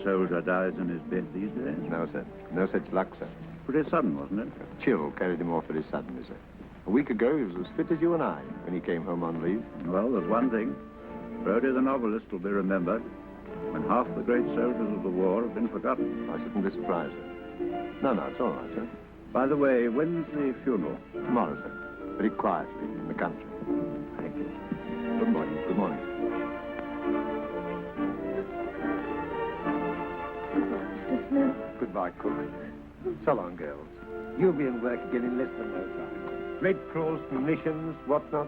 German soldier dies in his bed these days? No, sir. No such luck, sir. Pretty sudden, wasn't it? A chill carried him off very suddenly, sir. A week ago, he was as fit as you and I when he came home on leave. Well, there's one thing. Brodie the novelist will be remembered when half the great soldiers of the war have been forgotten. I shouldn't be surprised, sir. No, it's all right, sir. By the way, when's the funeral? Tomorrow, sir. Very quietly in the country. Thank you. Good morning. Good morning. Goodbye, cook. So long, girls. You'll be in work again in less than no time. Great crawls, munitions, whatnot.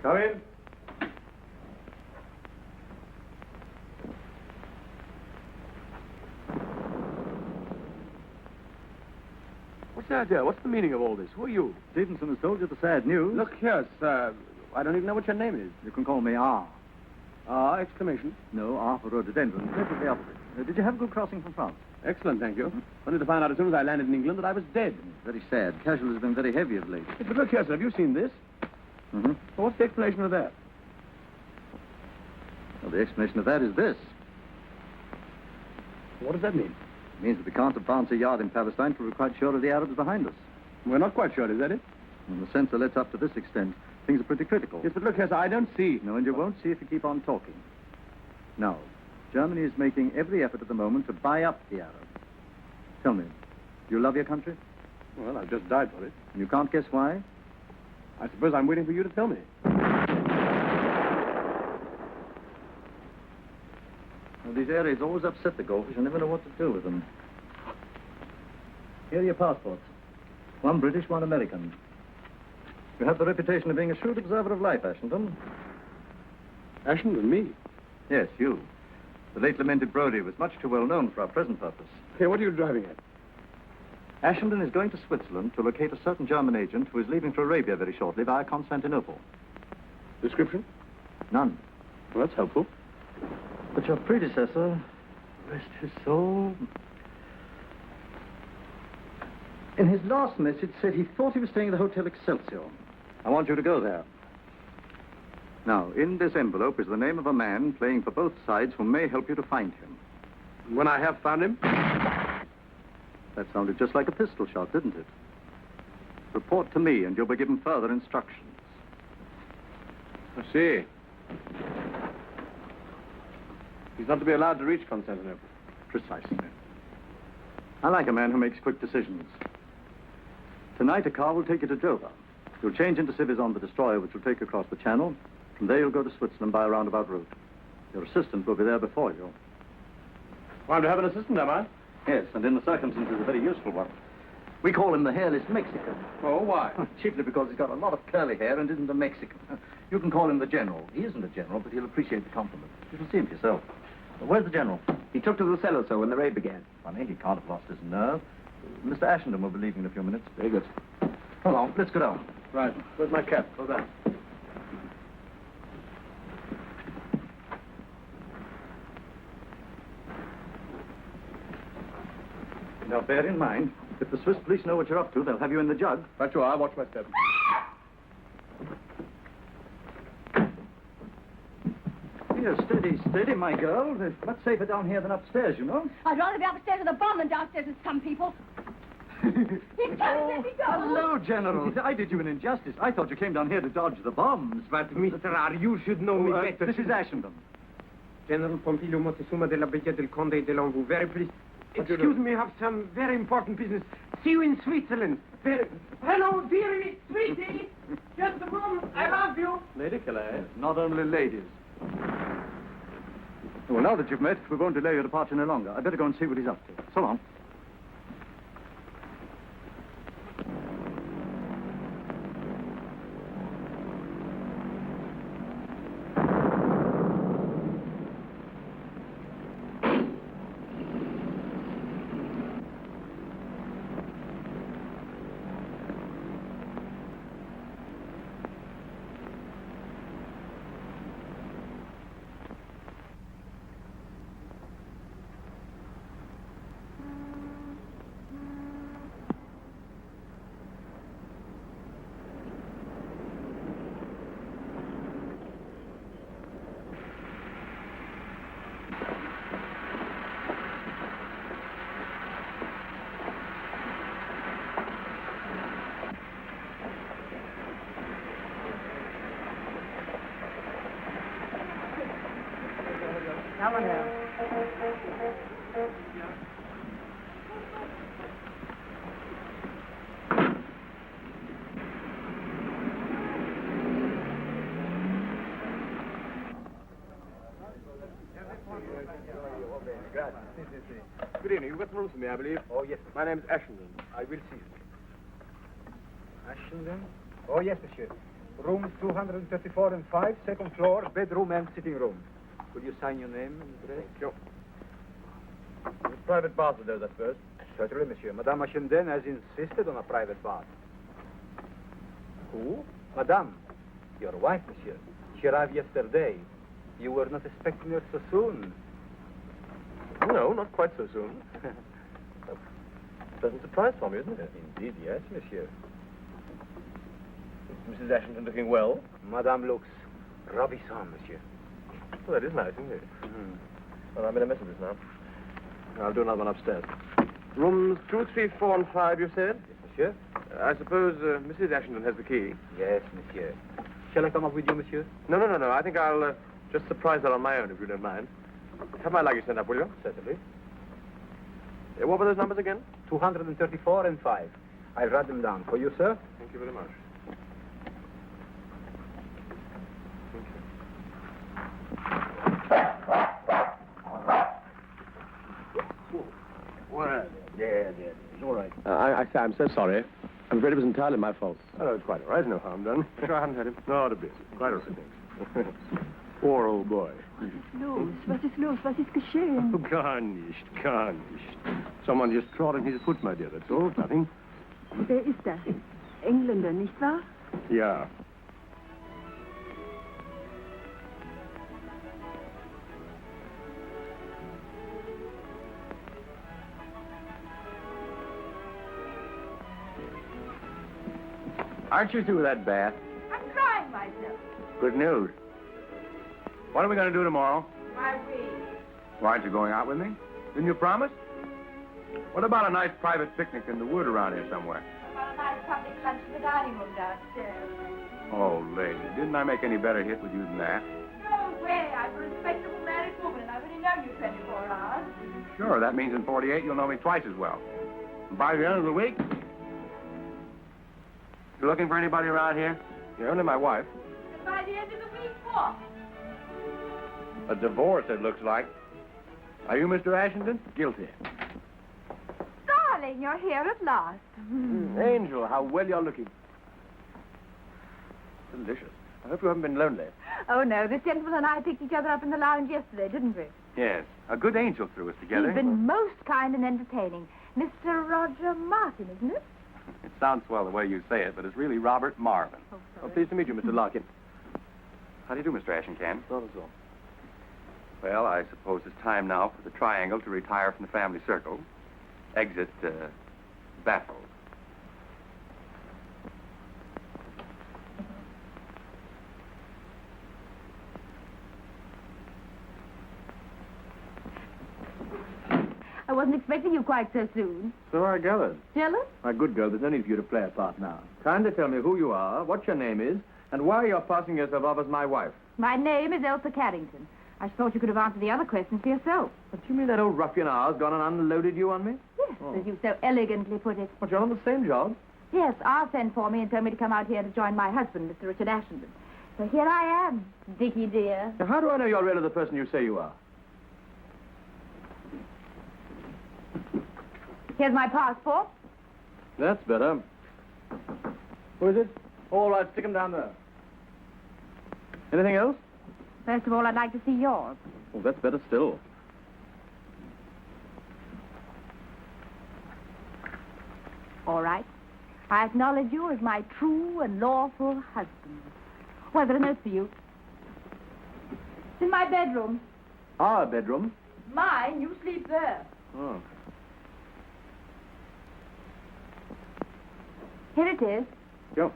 Come in. What's the idea? What's the meaning of all this? Who are you? Stevenson has told you the sad news. Look here, sir. I don't even know what your name is. You can call me R. Exclamation. No, R for rhododendron. Simply the opposite. Did you have a good crossing from France? Excellent, thank you. Only to find out as soon as I landed in England that I was dead. Very sad. Casualties have been very heavy of late. But look here, sir. Have you seen this? Mm-hmm. Well, what's the explanation of that? Well, the explanation of that is this. What does that mean? It means that we can't advance a yard in Palestine till we're quite sure of the Arabs behind us. We're not quite sure, is that it? In the sense that it's up to this extent, things are pretty critical. Yes, but look here, sir, I don't see. No, and you won't see if you keep on talking. Now, Germany is making every effort at the moment to buy up the Arabs. Tell me, do you love your country? Well, I've just died for it. And you can't guess why? I suppose I'm waiting for you to tell me. Well, these areas always upset the goldfish. I never know what to do with them. Here are your passports. One British, one American. You have the reputation of being a shrewd observer of life, Ashington. Ashington, me? Yes, you. The late lamented Brodie was much too well known for our present purpose. Here, what are you driving at? Ashington is going to Switzerland to locate a certain German agent who is leaving for Arabia very shortly via Constantinople. Description? None. Well, that's helpful. But your predecessor, rest his soul, in his last message said he thought he was staying at the Hotel Excelsior. I want you to go there. Now, in this envelope is the name of a man playing for both sides who may help you to find him. When I have found him? That sounded just like a pistol shot, didn't it? Report to me, and you'll be given further instructions. I see. He's not to be allowed to reach Constantinople. Precisely. I like a man who makes quick decisions. Tonight, a car will take you to Dover. You'll change into civvies on the destroyer, which will take you across the channel. From there, you'll go to Switzerland by a roundabout route. Your assistant will be there before you. Well, I'm to have an assistant, am I? Yes, and in the circumstances, a very useful one. We call him the hairless Mexican. Oh, why? Chiefly because he's got a lot of curly hair and isn't a Mexican. You can call him the General. He isn't a general, but he'll appreciate the compliment. You shall see him for yourself. Where's the General? He took to the cellar, sir, when the raid began. Funny, he can't have lost his nerve. Mr. Ashington will be leaving in a few minutes. Very good. Come on, let's go down. Right. Where's my cap? Go down. Now, bear in mind, if the Swiss police know what you're up to, they'll have you in the jug. Right you are. Watch my step. Here, steady, steady, my girl. It's much safer down here than upstairs, you know. I'd rather be upstairs with a bomb than downstairs with some people. He's come, let me go. Hello, General. I did you an injustice. I thought you came down here to dodge the bombs, but... Mr. R., you should know me better. This is Ashenden. General Pompilio Montezuma de la Bella del Conde de Longu. Very pleased. Excuse me, I have some very important business. See you in Switzerland. Very... Hello, dearie, sweetie. Just a moment. I love you. Lady Calais. Not only ladies. Well, now that you've met, we won't delay your departure any longer. I'd better go and see what he's up to. So long. Come on now. Good evening. You've got some rooms for me, I believe. Oh, yes. My name's Ashenden. I will see you. Ashenden? Oh, yes, monsieur. Rooms 234 and 5, second floor, bedroom and sitting room. Will you sign your name and address? Thank you. Private bath with those, I suppose. Certainly, monsieur. Madame Ashenden has insisted on a private bath. Who? Madame. Your wife, monsieur. She arrived yesterday. You were not expecting her so soon. No, not quite so soon. A pleasant surprise for me, isn't it? Indeed, yes, monsieur. Is Mrs. Ashenden looking well? Madame looks ravissant, monsieur. Well, that is nice, isn't it? Well, I'm in a mess of this now. I'll do another one upstairs. Rooms 2, 3, 4, and 5, you said? Yes, monsieur. I suppose Mrs. Ashenden has the key. Yes, monsieur. Shall I come up with you, monsieur? No. I think I'll just surprise her on my own, if you don't mind. Have my luggage sent up, will you? Certainly. What were those numbers again? 234 and 5. I'll write them down for you, sir. Thank you very much. Well, yeah, it's all right. I say I'm so sorry. I'm afraid it was entirely my fault. Oh, it's quite all right. No harm done. Sure, I haven't hurt him. Not a bit. Quite all right, thanks. Poor old boy. Was ist los? Was ist geschehen? Oh, gar nicht. Someone just trod on his foot, my dear. That's all. Nothing. Wer ist das? Engländer, nicht wahr? Ja. Aren't you through with that bath? I'm drying myself. Good news. What are we going to do tomorrow? My wig. Why aren't you going out with me? Didn't you promise? What about a nice private picnic in the wood around here somewhere? About a nice public lunch in the dining room downstairs. Oh, lady, didn't I make any better hit with you than that? No way. I'm a respectable married woman, and I've only known you 24 hours. Sure, that means in 48 you'll know me twice as well. And by the end of the week, you looking for anybody around here? You're only my wife. And by the end of the week, what? A divorce, it looks like. Are you Mr. Ashenden? Guilty. Darling, you're here at last. Angel, how well you're looking. Delicious. I hope you haven't been lonely. Oh, no. This gentleman and I picked each other up in the lounge yesterday, didn't we? Yes. A good angel threw us together. He's been most kind and entertaining. Mr. Roger Martin, isn't it? It sounds swell the way you say it, but it's really Robert Marvin. Oh, sorry. Pleased to meet you, Mr. Larkin. How do you do, Mr. Ashencan? Not at all. Well, I suppose it's time now for the triangle to retire from the family circle. Exit, baffled. I wasn't expecting you quite so soon. So I gathered. Jealous? My good girl, there's no need for you to play a part now. Kindly tell me who you are, what your name is, and why you're passing yourself off as my wife. My name is Elsa Carrington. I thought you could have answered the other questions for yourself. But you mean that old ruffian R's gone and unloaded you on me? Yes, as you so elegantly put it. But you're on the same job. Yes, R sent for me and told me to come out here to join my husband, Mr. Richard Ashenden. So here I am, Dickie dear. Now, how do I know you're really the person you say you are? Here's my passport. That's better. Who is it? All right, stick him down there. Anything else? First of all, I'd like to see yours. Oh, that's better still. All right. I acknowledge you as my true and lawful husband. Well, there are notes for you. It's in my bedroom. Our bedroom? Mine, you sleep there. Oh. Here it is. Go.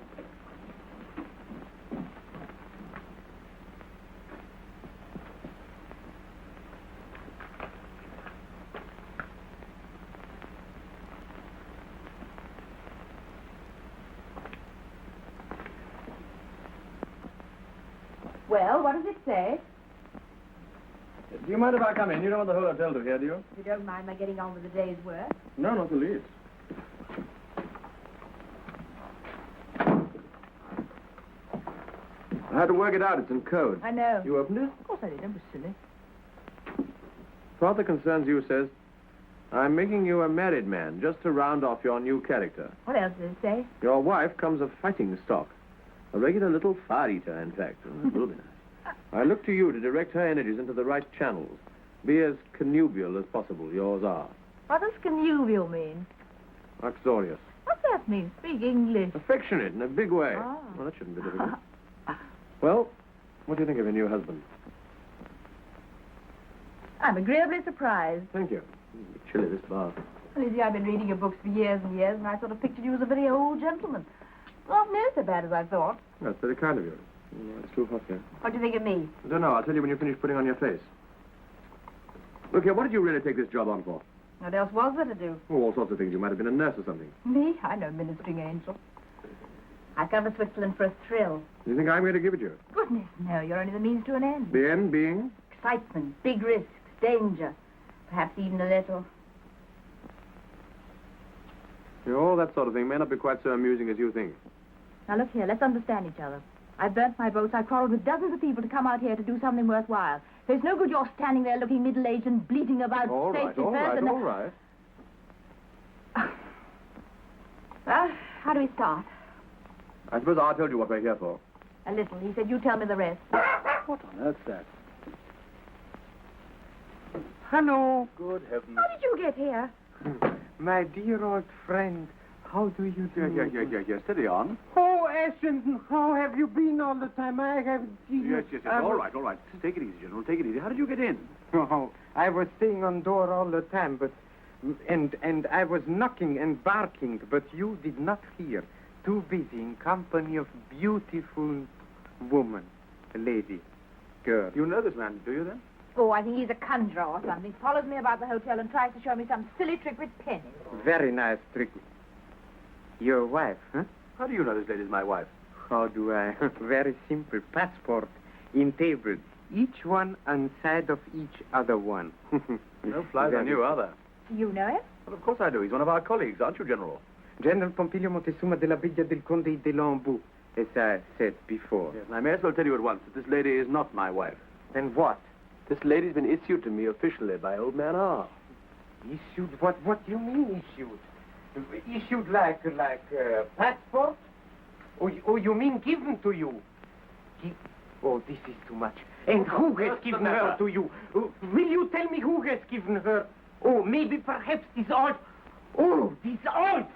Well, what does it say? Do you mind if I come in? You don't want the whole hotel to hear, do you? You don't mind my getting on with the day's work? No, not the least. I had to work it out. It's in code. I know. You opened it? Of course I did. Don't be silly. Father concerns you says, I'm making you a married man just to round off your new character. What else does it say? Your wife comes of fighting stock. A regular little fire-eater, in fact. That will be nice. I look to you to direct her energies into the right channels. Be as connubial as possible. Yours are. What does connubial mean? Uxorious. What's that mean? Speak English. Affectionate in a big way. Ah. Well, that shouldn't be difficult. Well, what do you think of your new husband? I'm agreeably surprised. Thank you. Chilly, this bath. Well, you see, I've been reading your books for years and years, and I sort of pictured you as a very old gentleman. Not near so bad as I thought. That's very kind of you. It's too hot here. What do you think of me? I don't know. I'll tell you when you finish putting on your face. Look here, what did you really take this job on for? What else was there to do? Oh, all sorts of things. You might have been a nurse or something. Me? I'm no ministering angel. I've come to Switzerland for a thrill. You think I'm going to give it you? Goodness, no, you're only the means to an end. The end being? Excitement, big risks, danger. Perhaps even a little. All that sort of thing may not be quite so amusing as you think. Now, look here, let's understand each other. I burnt my boats. I quarreled with dozens of people to come out here to do something worthwhile. There's no good you're standing there looking middle-aged and bleating about All right, safety all first right, and... all right. Well, how do we start? I suppose I told you what we're here for. A little. He said you tell me the rest. What on earth's that? Hello, Good heavens. How did you get here? my dear old friend. How do you do? Yes. Steady on. Oh, Ashenden, how have you been all the time? I haven't seen you. Yes. All right. Take it easy, General. Take it easy. How did you get in? Oh, I was staying on door all the time, but... And I was knocking and barking, but you did not hear. Too busy in company of beautiful woman, lady, girl. You know this man, do you then? Oh, I think he's a conjurer or something. Follows me about the hotel and tries to show me some silly trick with pennies. Very nice trick. Your wife, huh? How do you know this lady's my wife? How do I? Very simple. Passport in table. Each one on side of each other one. No flies on you, are there? You know him? Well, of course I do. He's one of our colleagues, aren't you, General? General Pompilio Montezuma de la Villa del Conde de Lambou, as I said before. Yes, and I may as well tell you at once that this lady is not my wife. Then what? This lady's been issued to me officially by old man R. Issued? What do you mean issued? Issued like passport? Oh, you mean given to you? Oh, this is too much. And who has given her to you? Will you tell me who has given her? Oh, maybe perhaps this old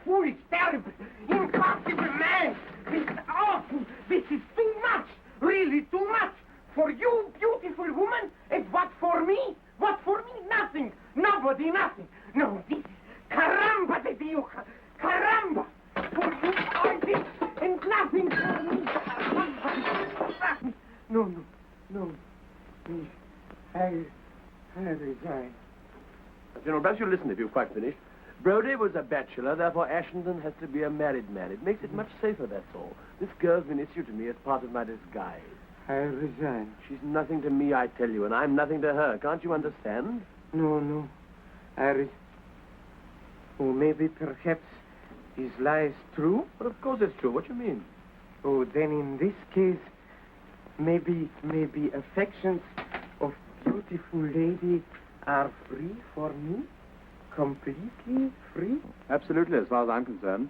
foolish, terrible, impossible man. This is awful. This is too much. Really too much. For you, beautiful woman, and what for me? What for me? Nothing. Nobody, nothing. No, this is caramba de Dios. Caramba. For you, all this, and nothing for me. Nothing. No. I resign. General, perhaps you'll listen if you've quite finished. Brodie was a bachelor, therefore Ashenden has to be a married man. It makes it much safer, that's all. This girl's been issued to me as part of my disguise. I resign. She's nothing to me, I tell you, and I'm nothing to her. Can't you understand? No. Oh, maybe, perhaps, his lie is true? But of course it's true. What do you mean? Oh, then in this case, maybe affections of beautiful lady are free for me? Completely free? Absolutely, as far as I'm concerned.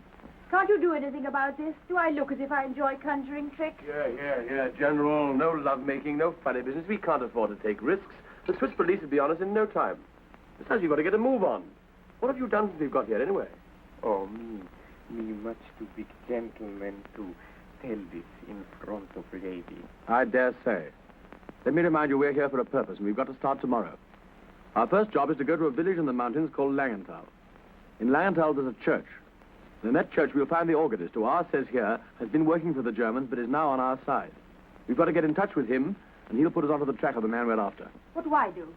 Can't you do anything about this? Do I look as if I enjoy conjuring tricks? Yeah, General. No lovemaking, no funny business. We can't afford to take risks. The Swiss police will be on us in no time. Besides, you've got to get a move on. What have you done since we've got here, anyway? Oh, me much too big gentleman to tell this in front of lady. I dare say. Let me remind you, we're here for a purpose, and we've got to start tomorrow. Our first job is to go to a village in the mountains called Langenthal. In Langenthal, there's a church. And in that church, we'll find the organist, who ours says here has been working for the Germans, but is now on our side. We've got to get in touch with him, and he'll put us onto the track of the man we're after. What do I do?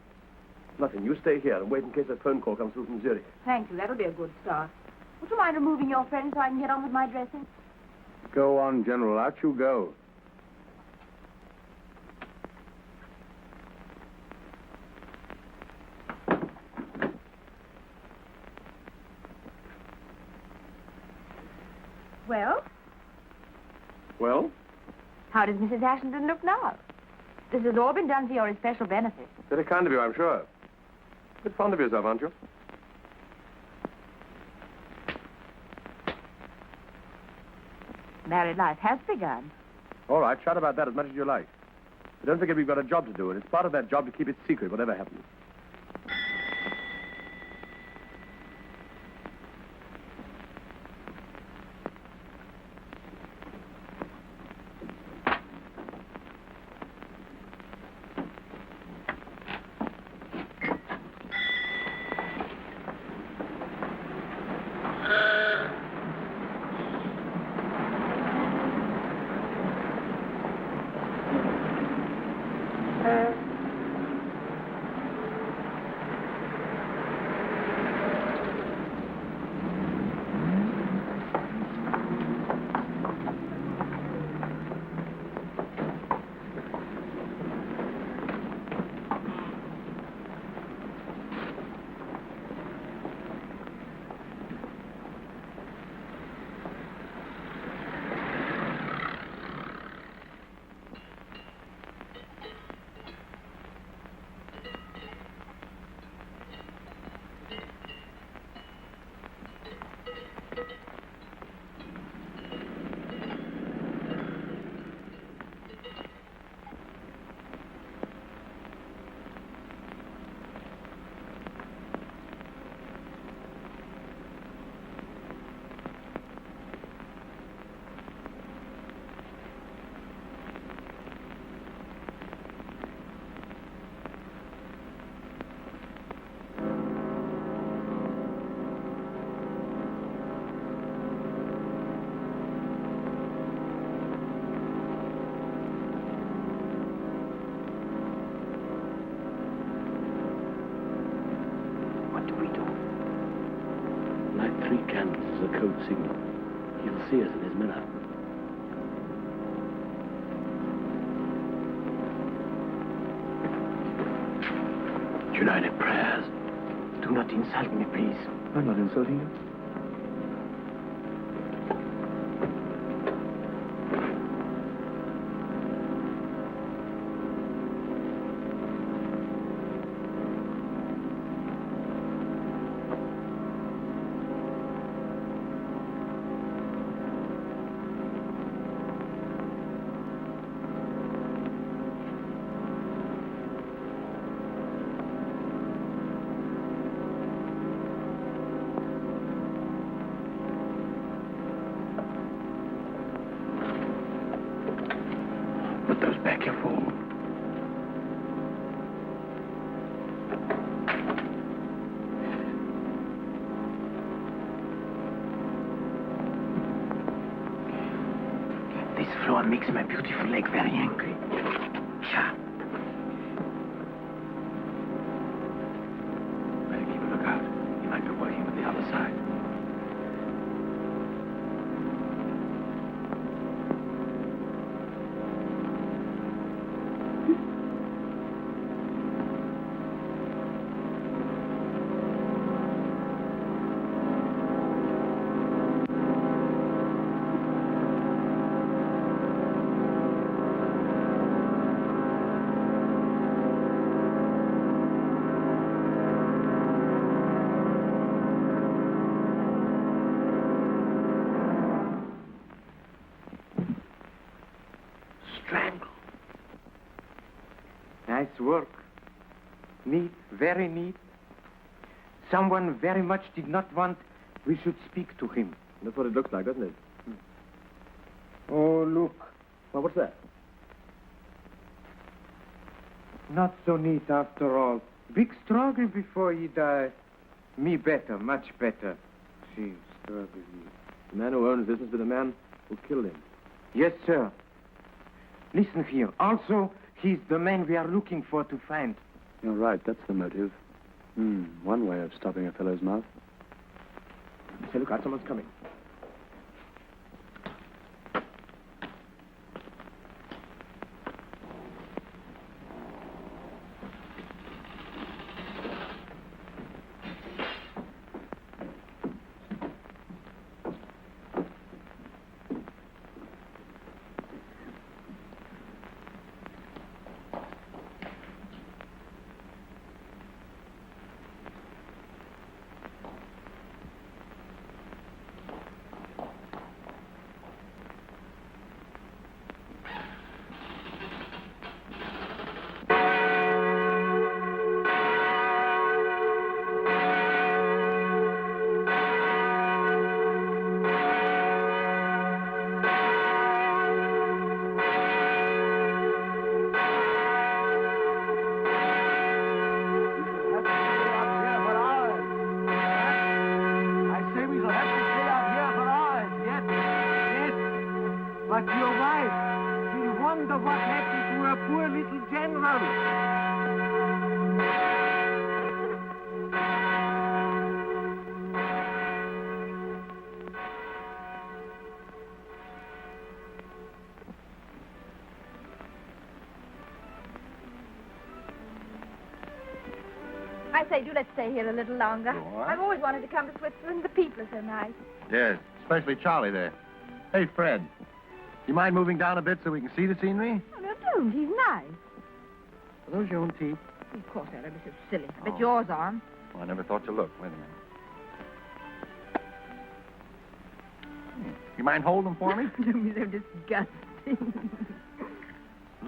Nothing. You stay here and wait in case a phone call comes through from Zurich. Thank you. That'll be a good start. Would you mind removing your friend so I can get on with my dressing? Go on, General. Out you go. Well, Well? how does Mrs. Ashenden look now? This has all been done for your especial benefit. Very kind of you, I'm sure. A bit fond of yourself, aren't you? Married life has begun. All right, shout about that as much as you like. But don't forget we've got a job to do, and it's part of that job to keep it secret, whatever happens. Code signal. He'll see us in his mirror. Do you know any prayers? Do not insult me, please. I'm not insulting you. Put those back, you fool. This floor makes my beautiful leg very angry. Cha. Better keep a look Nice work. Neat, very neat. Someone very much did not want we should speak to him. That's what it looks like, doesn't it? Oh, look. Well, what's that? Not so neat after all. Big struggle before he died. Me better, much better. She struggled. The man who owns business with the man who killed him. Yes, sir. Listen here. Also, he's the man we are looking for to find. You're right, that's the motive. One way of stopping a fellow's mouth. Say, look out, someone's coming. But your wife, she'll wonder what happened to her poor little general. I say, do let's stay here a little longer. Go on. I've always wanted to come to Switzerland. The people are so nice. Yes, especially Charlie there. Hey, Fred, you mind moving down a bit so we can see the scenery? Oh, no, don't. He's nice. Are those your own teeth? Of course, they're ever so silly. I bet Oh. yours aren't. Well, I never thought to look. Wait a minute. You mind holding them for me? Don't be so disgusting.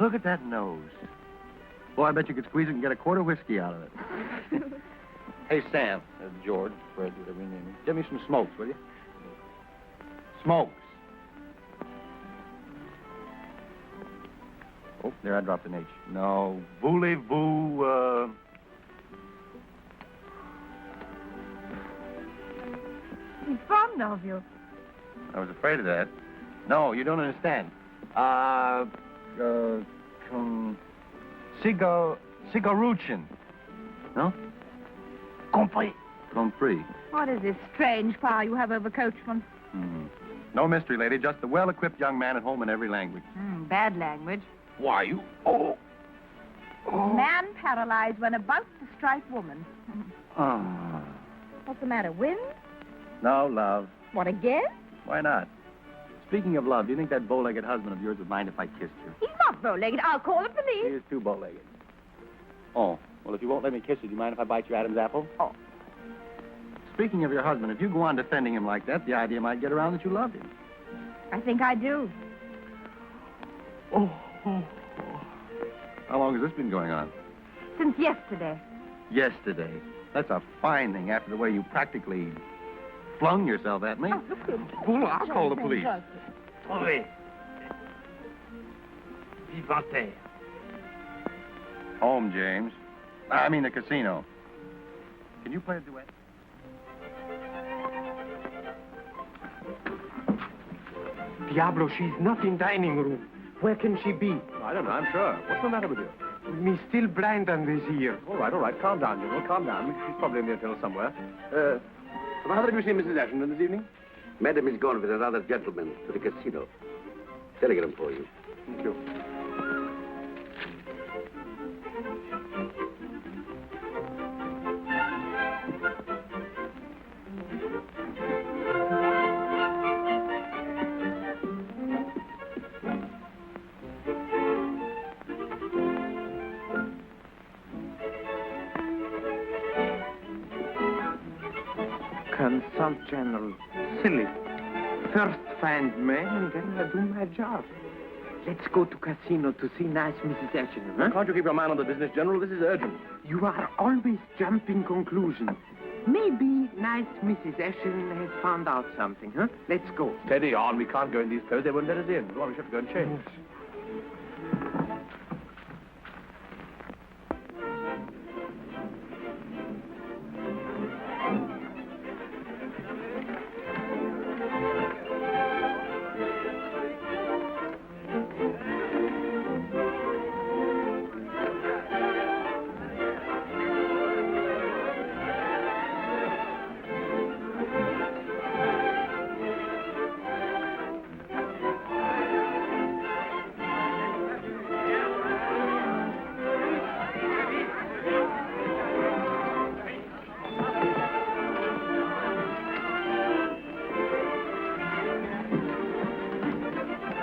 Look at that nose. Boy, I bet you could squeeze it and get a quart of whiskey out of it. Hey, Sam, George, Fred, whatever your name is. Give me some smokes, will you? Smokes. Oh, there, I dropped an H. No, voulez-vous, He's fond of you. I was afraid of that. No, you don't understand. Cigaruchin. No? Compris. Compris. What is this strange power you have over coachmen? No mystery, lady. Just a well-equipped young man at home in every language. Bad language. Why, you... Oh. Man paralyzed when about to strike woman. Oh. What's the matter, wind? No, love. What, again? Why not? Speaking of love, do you think that bow-legged husband of yours would mind if I kissed you? He's not bow-legged. I'll call the He police. is too bow-legged. Oh, well, if you won't let me kiss you, do you mind if I bite your Adam's apple? Oh. Speaking of your husband, if you go on defending him like that, the idea might get around that you loved him. I think I do. Oh. How long has this been going on? Since yesterday. Yesterday. That's a fine thing after the way you practically flung yourself at me. Oh, look at Well, I'll call the police. Trouvez. Vivante. Home, James. I mean the casino. Can you play a duet? Diablo, she's not in dining room. Where can she be? I don't know, I'm sure. What's the matter with you? Me still blind on this ear. All right. Calm down, General. Calm down. She's probably in the hotel somewhere. Have you seen Mrs. Ashton this evening? Madam is gone with another gentleman to the casino. Telegram for you. Thank you. Consult, General. Silly. First find man, and then I do my job. Let's go to casino to see nice Mrs. Ashton, huh? Can't you keep your mind on the business, General? This is urgent. You are always jumping conclusions. Maybe nice Mrs. Ashton has found out something, huh? Let's go. Steady on. We can't go in these clothes. They won't let us in. Well, we should have to go and change.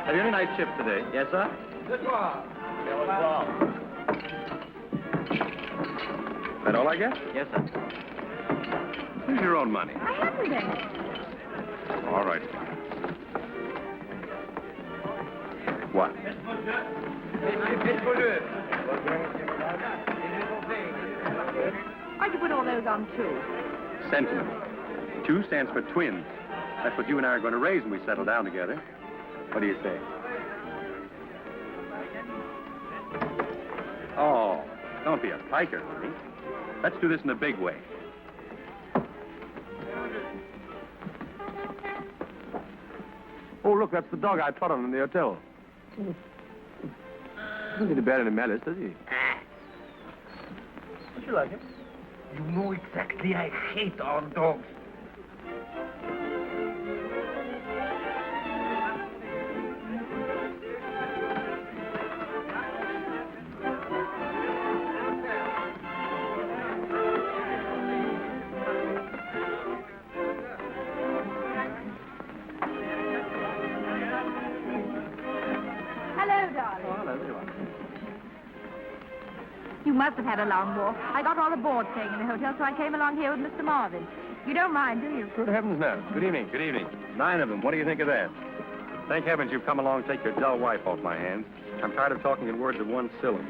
Have you any night shift today? Yes, sir? That all I get? Yes, sir. Here's your own money. I haven't any. All right. What? Why'd you put all those on, too? Sentiment. 2 stands for twins. That's what you and I are going to raise when we settle down together. What do you say? Oh, don't be a piker, honey. Let's do this in a big way. Oh, look, that's the dog I trod on in the hotel. Doesn't seem to bear any malice, does he? Don't you like it? You know exactly I hate our dogs. Hello, darling. Oh, hello, there you are. You must have had a long walk. I got all aboard staying in the hotel, so I came along here with Mr. Marvin. You don't mind, do you? Good heavens, no. Good evening. Good evening. 9 of them. What do you think of that? Thank heavens you've come along to take your dull wife off my hands. I'm tired of talking in words of one syllable.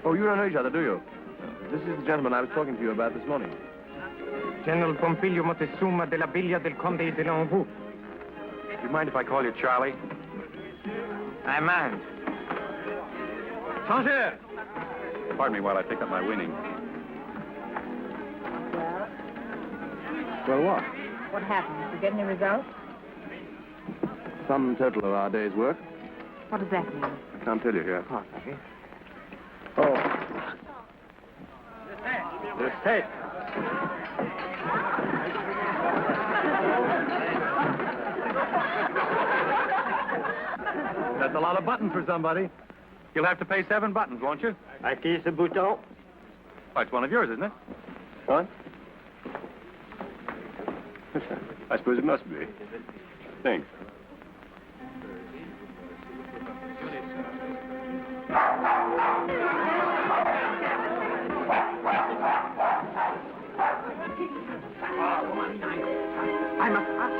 Oh, you don't know each other, do you? This is the gentleman I was talking to you about this morning. General Pompilio Montezuma della Villa del Conde de l'Anjou. Do you mind if I call you Charlie? I mind. Changeur! Pardon me while I pick up my winnings. Well, what? What happened? Did you get any results? Sum total of our day's work. What does that mean? I can't tell you here. Oh. The state. That's a lot of buttons for somebody. You'll have to pay 7 buttons, won't you? À qui ce bouton? Oh, it's one of yours, isn't it? What? I suppose it must be. Thanks. I must ask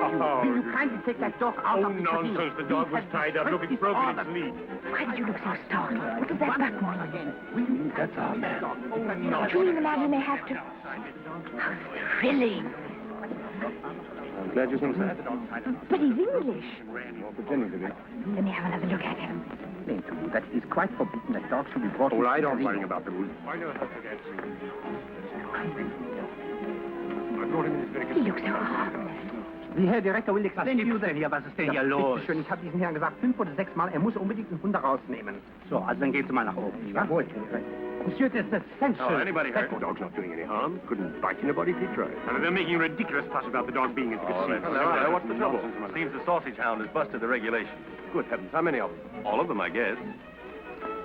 you, will you kindly take that dog out of the casino? nonsense. The dog was tied up. Look, it's broken its lead. Why did you look so startled? Look at that button again. That's our man. Do you imagine they have to... How thrilling. I'm glad you think so. But he's English. Well, pretending to be. Let me have another look at him. That is quite forbidden that dogs should be brought Oh, well, I into don't the worry casino. about the rules. I know how to get He looks so harmless. Die Herr Direktor will explain to you that... Was ist denn hier los? Schön, ich habe diesen Herrn gesagt 5 oder 6 Mal, er muss unbedingt den Hund rausnehmen. So, also dann gehen Sie mal nach oben. Jawohl. Monsieur, that's essential. Oh, anybody hurt? The dog's not doing any harm. Couldn't bite anybody if he tried. And they're making a ridiculous fuss about the dog being in the casino. Hello, what's the trouble? Seems the sausage hound has busted the regulations. Good heavens, how many of them? All of them, I guess.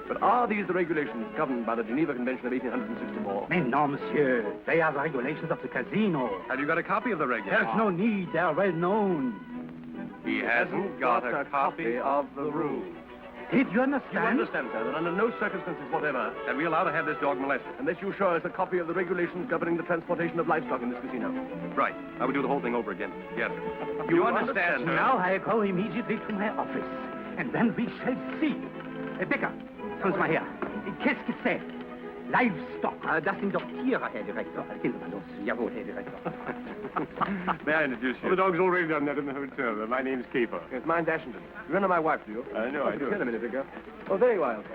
But are these the regulations governed by the Geneva Convention of 1864? Mais non, monsieur. They are the regulations of the casino. Have you got a copy of the regulations? There's no need. They are well known. He hasn't got a copy of the rules. Did you You understand? understand, sir, that under no circumstances whatever, And we allowed to have this dog molested. unless you show us a copy of the regulations governing the transportation of livestock in this casino. Right. I would do the whole thing over again. Yes. You understand, sir? Now I go immediately to my office. And then we shall see. Becker, kommen Sie mal her. Qu'est-ce que c'est? Livestock. Das sind doch Tiere, Herr Direktor. Gehen Sie mal los. Jawohl, Herr Direktor. May I introduce you? Well, the dog's already done that in the hotel. My name's Caper. Yes, mine's Ashington. You remember my wife, do you? I know, I do. Here a minute ago. Oh, there you are, Elsa.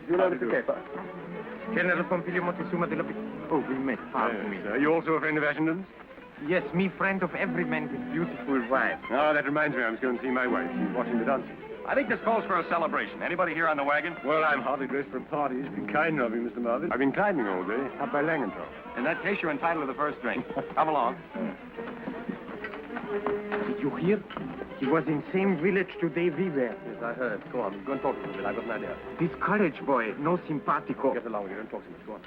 Do you know Mr. Caper? General Pompilio Montezuma de la... Oh, we met. Pardon me. Are you also a friend of Ashington's? Yes, me friend of every man with beautiful wife. Oh, that reminds me, I must go and see my wife. She's watching the dancing. I think this calls for a celebration. Anybody here on the wagon? Well, I'm hardly dressed for a party. It's been kind of you, Mr. Marvin. I've been climbing all day, up by Langenthal. In that case, you're entitled to the first drink. Come along. Did you hear? He was in same village today we were. Yes, I heard. Go on. Go and talk to him a bit. I've got an idea. This college boy, no simpatico. Get along with you. Don't talk so much. Go on.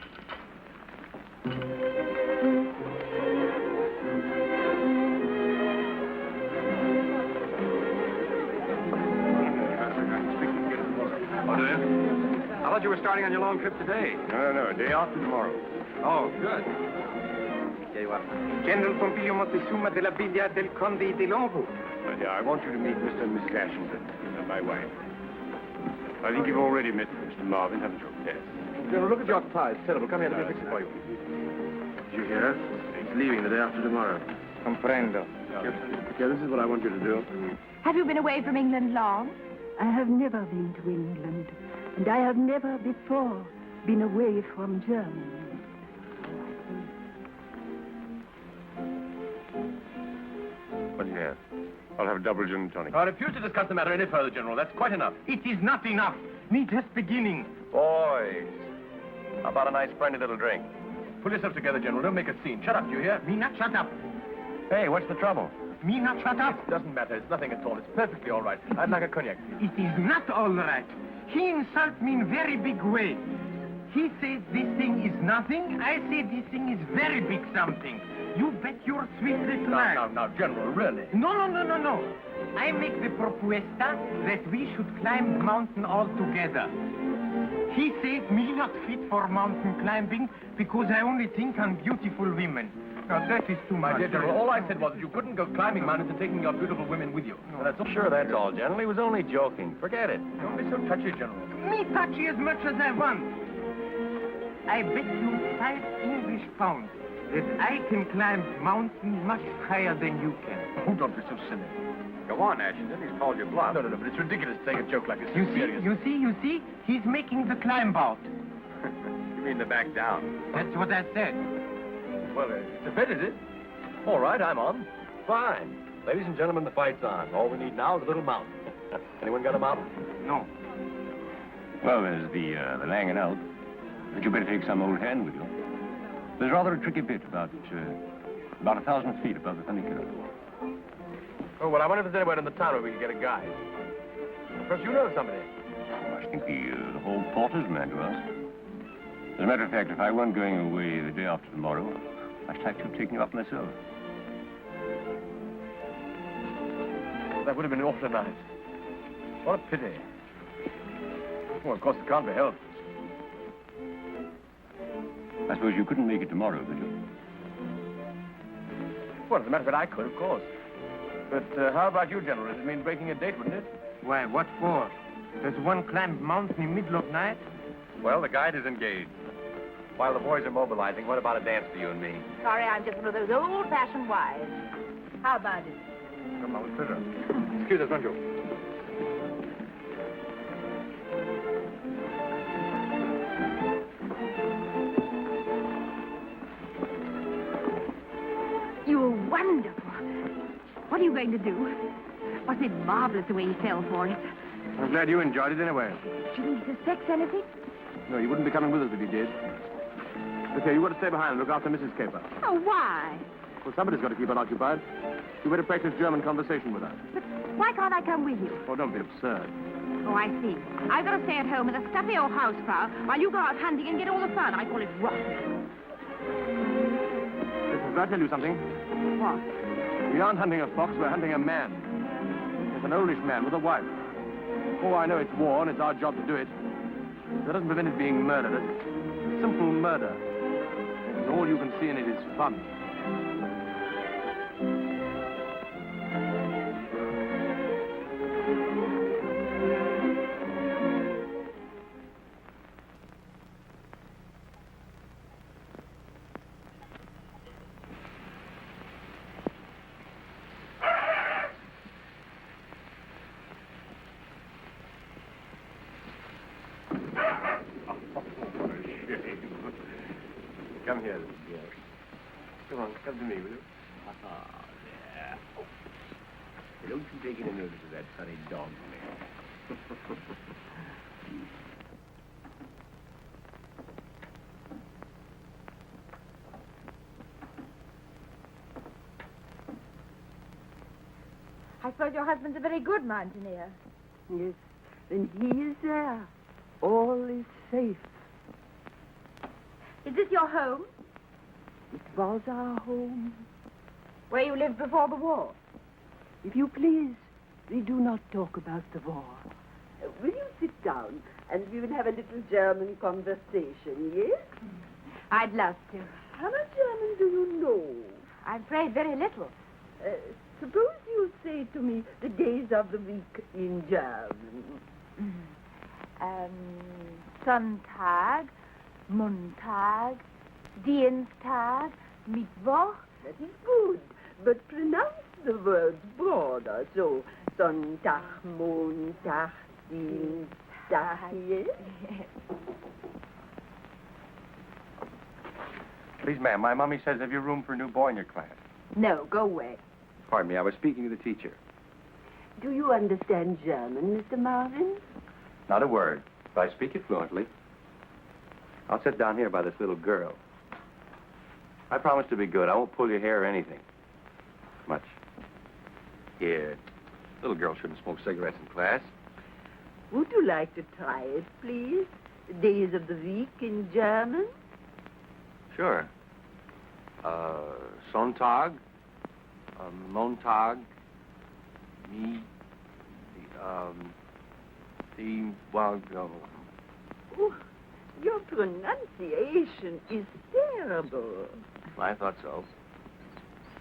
Oh, do you? I thought you were starting on your long trip today. No, a day after tomorrow. Oh, good. Here you are. General Pompilio Montezuma de la Villa del Conde de Longo. Yeah, I want you to meet Mr. and Mrs. Ashington, my wife. I think you've already met Mr. Marvin, haven't you? Yes. General, look at your tie. It's terrible. Come here. Let me fix it for you. Did you hear? He's leaving the day after tomorrow. Comprendo. Yeah, this is what I want you to do. Have you been away from England long? I have never been to England, and I have never before been away from Germany. What do you have? I'll have a double gin and tonic. I refuse to discuss the matter any further, General. That's quite enough. It is not enough. Me just beginning. Boys, how about a nice friendly little drink? Pull yourself together, General. Don't make a scene. Shut up, do you hear? Me not shut up. Hey, what's the trouble? Me not shut up. It doesn't matter. It's nothing at all. It's perfectly all right. I'd like a cognac. It is not all right. He insult me in very big way. He says this thing is nothing. I say this thing is very big something. You bet your sweet little life. Now, General, really? No. I make the propuesta that we should climb mountain all together. He says me not fit for mountain climbing because I only think on beautiful women. Now, that is too much. My dear General, all I said was that you couldn't go climbing mountains and taking your beautiful women with you. Well, sure, that's all, General. He was only joking. Forget it. Don't be so touchy, General. Me touchy as much as I want. I bet you 5 English pounds that I can climb mountains much higher than you can. Oh, don't be so silly. Go on, Ashington. He's called you bluff. No, but it's ridiculous to take a joke like this. You see? He's making the climb out. You mean to back down? That's what I said. Well, it's a bet, is it? All right, I'm on. Fine. Ladies and gentlemen, the fight's on. All we need now is a little mountain. Anyone got a mountain? No. Well, there's the Langen out. But you better take some old hand with you. There's rather a tricky bit about 1,000 feet above the funicular. Oh, well, I wonder if there's anywhere in the town where we can get a guide. Perhaps you know somebody. I should think the whole porter's man to ask. As a matter of fact, if I weren't going away the day after tomorrow, I should have to have taken you up myself. That would have been awfully nice. What a pity. Well, of course, it can't be helped. I suppose you couldn't make it tomorrow, could you? Well, as a matter of fact, I could, of course. But how about you, General? It'd mean breaking a date, wouldn't it? Why, what for? Does one climb mountain in middle of night? Well, the guide is engaged. While the boys are mobilizing, what about a dance for you and me? Sorry, I'm just one of those old-fashioned wives. How about it? Come on, with pleasure. Excuse us, won't you? You were wonderful. What are you going to do? Wasn't it marvelous the way he fell for it? I'm glad you enjoyed it anyway. Shouldn't he suspect anything? No, you wouldn't be coming with us if you did. Look here, you've got to stay behind and look after Mrs. Caper. Oh, why? Well, somebody's got to keep her occupied. You better practice German conversation with her. But why can't I come with you? Oh, don't be absurd. Oh, I see. I've got to stay at home with a stuffy old housefrau while you go out hunting and get all the fun. I call it rot. Listen, can I tell you something? What? We aren't hunting a fox, we're hunting a man. It's an oldish man with a wife. Oh, I know it's war and it's our job to do it. That doesn't prevent it being murder. It's simple murder. And all you can see in it is fun. Come here, little girl. Come on, come to me, will you? There. Hey, don't you take any notice of that funny dog there. I suppose your husband's a very good mountaineer. Yes, and he is there. All is safe. Is this your home? It was our home. Where you lived before the war? If you please, we do not talk about the war. Will you sit down and we will have a little German conversation, yes? I'd love to. How much German do you know? I'm afraid very little. Suppose you say to me the days of the week in German. Sonntag, Montag, Dienstag, Mittwoch. That is good, but pronounce the words broader, so Sonntag, Montag, Dienstag, yes? Please, ma'am, my mummy says have you room for a new boy in your class? No, go away. Pardon me, I was speaking to the teacher. Do you understand German, Mr. Marvin? Not a word, but I speak it fluently. I'll sit down here by this little girl. I promise to be good. I won't pull your hair or anything. Much. Here. Little girl shouldn't smoke cigarettes in class. Would you like to try it, please? The days of the week in German? Sure. Sonntag, Montag, well, no. Oh, your pronunciation is terrible. I thought so.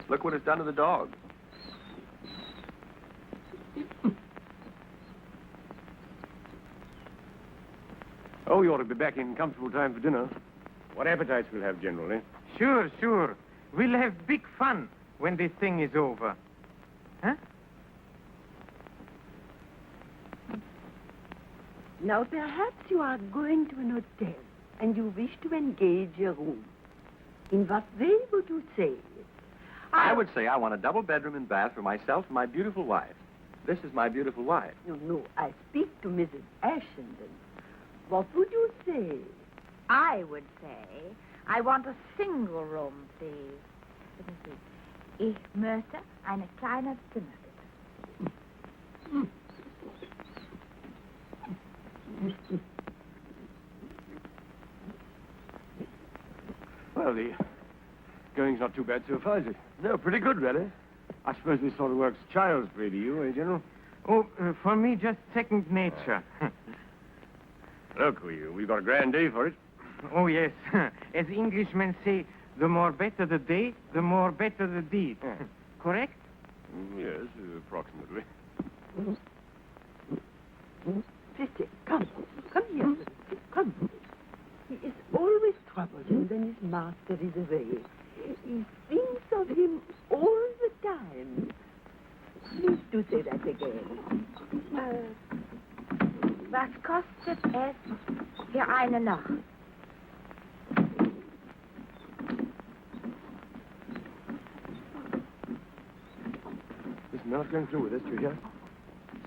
Look what it's done to the dog. Oh, you ought to be back in comfortable time for dinner. What appetites we'll have, General, eh? Sure, sure. We'll have big fun when this thing is over. Huh? Now, perhaps you are going to an hotel and you wish to engage a room. In what way would you say it? I would say I want a double bedroom and bath for myself and my beautiful wife. This is my beautiful wife. No, I speak to Mrs. Ashenden. What would you say? I would say, I want a single room, please. Let me see. Ich möchte eine kleine Zimmer, bitte. Well, the going's not too bad so far, is it? No, pretty good, really. I suppose this sort of work's child's play to you, eh, General? Oh, for me, just second nature. Look, we've got a grand day for it. Oh, yes. As Englishmen say, the more better the day, the more better the deed. Correct? Yes, approximately. Sister, come here. Come. He is always troublesome when his master is away. He thinks of him all the time. Please do say that again. Was kostet es für eine Nacht? Listen, we're not going through with this, do you hear?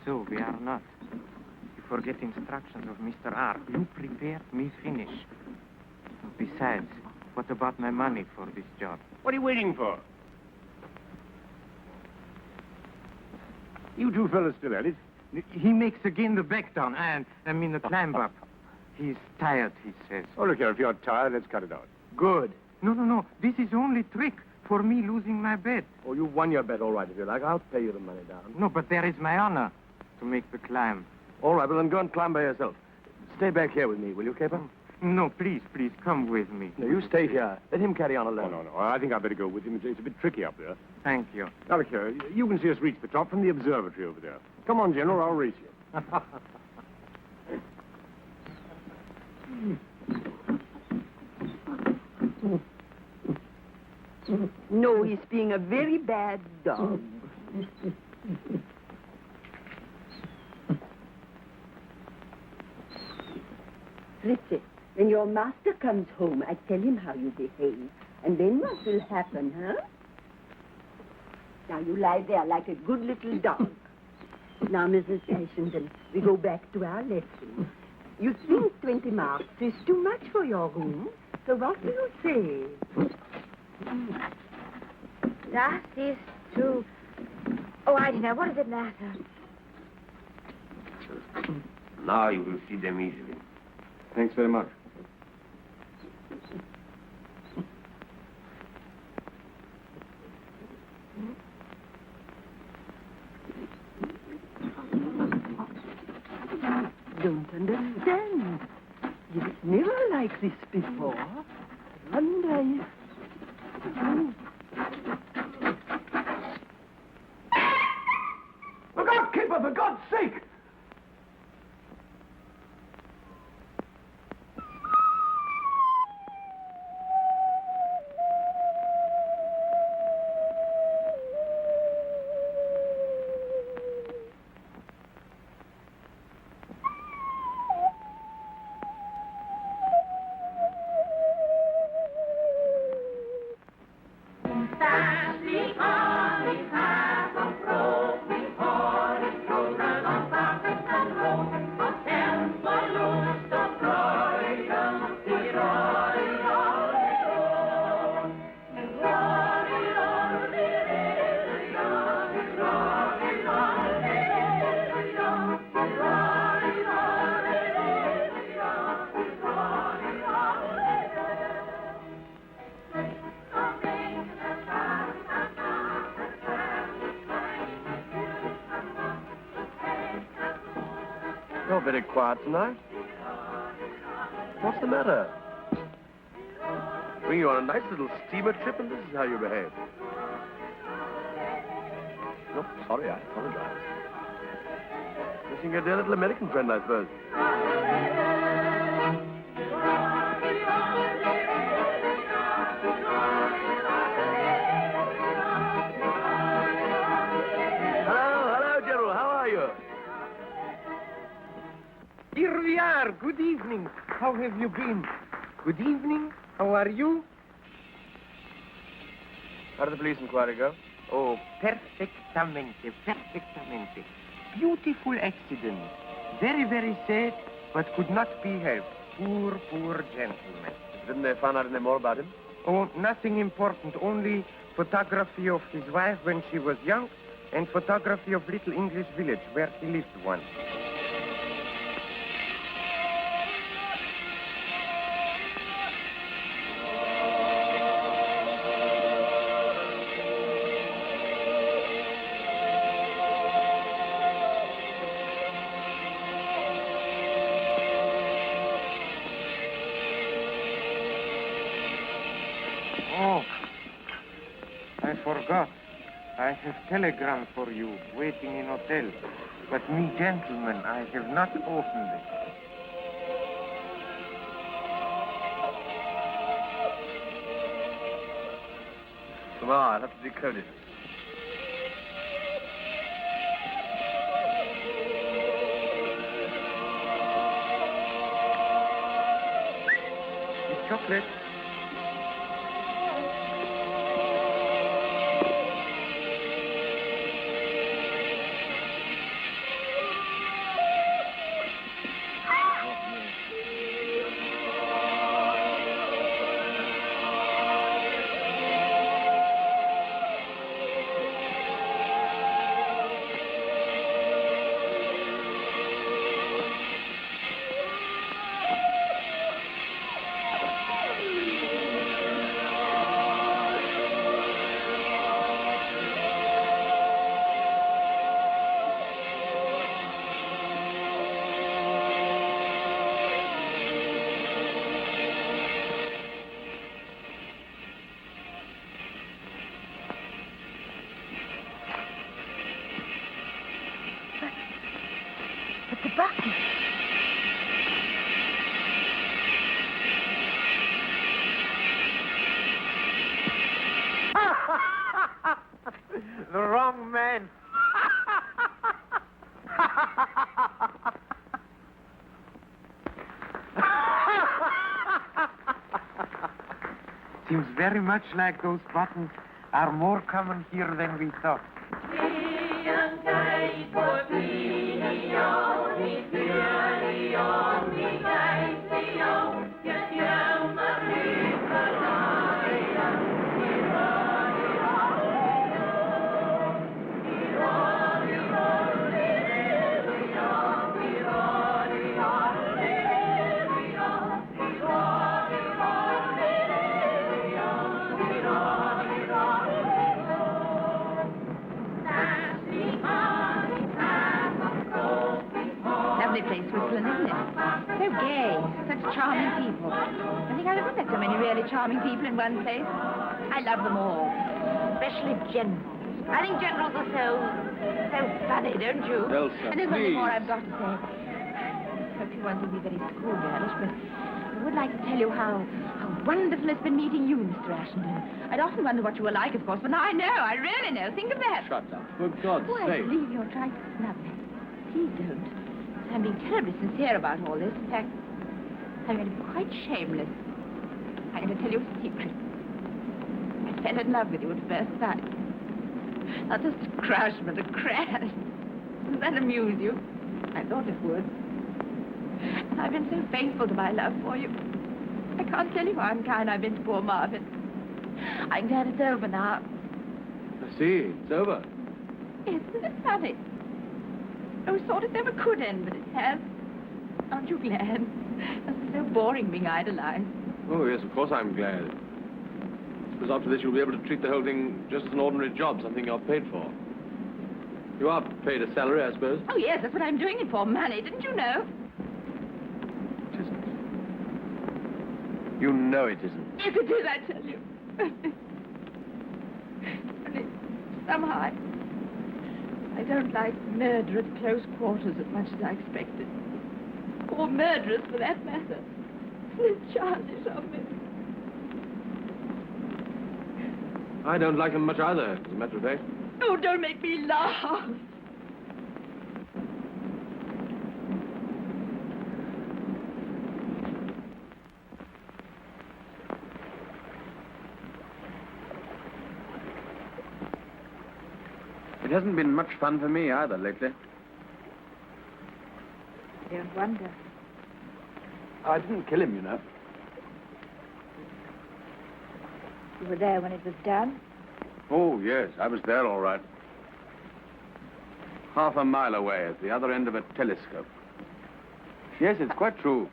So, we are not. You forget instructions of Mr. R. You prepared me finish. Besides, what about my money for this job? What are you waiting for? You two fellas still at it? He makes again the back down, and I mean the climb up. He's tired, he says. Oh, look here, if you're tired, let's cut it out. Good. No. This is only trick for me losing my bet. Oh, you won your bet, all right, if you like. I'll pay you the money down. No, but there is my honor to make the climb. All right, well, then go and climb by yourself. Stay back here with me, will you, Caper? No, please, come with me. No, you stay here. Let him carry on alone. No. I think I'd better go with him. It's a bit tricky up there. Thank you. Now, look here. You can see us reach the top from the observatory over there. Come on, General. I'll race you. No, he's being a very bad dog. Fritzi, When your master comes home, I tell him how you behave. And then what will happen, huh? Now you lie there like a good little dog. Now, Mrs. Ashenden, we go back to our lesson. You think 20 marks is too much for your room, so what do you say? That is true. Oh, I don't know. What does it matter? Now you will see them easily. Thanks very much. Don't understand. It's never like this before. I wonder if... Look out, keeper, for God's sake! You're very quiet tonight. What's the matter? Bring you on a nice little steamer trip, and this is how you behave. Oh, sorry, I apologize. Missing your dear little American friend, I suppose. Hello, General. How are you? Here we are. Good evening. How have you been? Good evening. How are you? How did the police inquiry go? Oh, perfectamente, perfectamente. Beautiful accident. Very, very sad, but could not be helped. Poor, poor gentleman. Didn't they find out any more about him? Oh, nothing important. Only photography of his wife when she was young and photography of little English village where he lived once. Oh, I forgot. I have telegram for you waiting in hotel. But me, gentlemen, I have not opened it. Tomorrow, I'll have to decode it. It's chocolate. But the bucket. The wrong man. Seems very much like those buttons are more common here than we thought. Lovely place, Switzerland, isn't it? So gay, such charming people. I think I've never met so many really charming people in one place. I love them all, especially generals. I think generals are so funny, don't you? Elsa, and there's nothing please. more I've got to say. I hope you won't think me very schoolgirlish, but I would like to tell you how wonderful it's been meeting you, Mr. Ashenden. I'd often wonder what you were like, of course, but now I know. I really know. Think of that. Shut up. For God's Oh, I sake. believe you're trying to snub me. Please don't. I'm being terribly sincere about all this. In fact, I'm going to be quite shameless. I'm going to tell you a secret. I fell in love with you at first sight. Not just a crush, but a crash. Does that amuse you? I thought it would. And I've been so faithful to my love for you. I can't tell you how unkind I've been to poor Marvin. I'm glad it's over now. I see. It's over. Yes, isn't it funny? I always thought it never could end, but it has. Aren't you glad? Must be so boring being idolized. Oh, yes, of course I'm glad. Because after this, you'll be able to treat the whole thing just as an ordinary job, something you're paid for. You are paid a salary, I suppose? Oh, yes, that's what I'm doing it for, money. Didn't you know? It isn't. You know it isn't. Yes, it is, I tell you. Only somehow I don't like murder at close quarters as much as I expected. Or murderers, for that matter. It's childish of me. I don't like them much either, as a matter of fact. Oh, don't make me laugh. It hasn't been much fun for me either lately. I don't wonder. I didn't kill him, you know. You were there when it was done? Oh, yes, I was there, all right. Half a mile away at the other end of a telescope. Yes, it's quite true.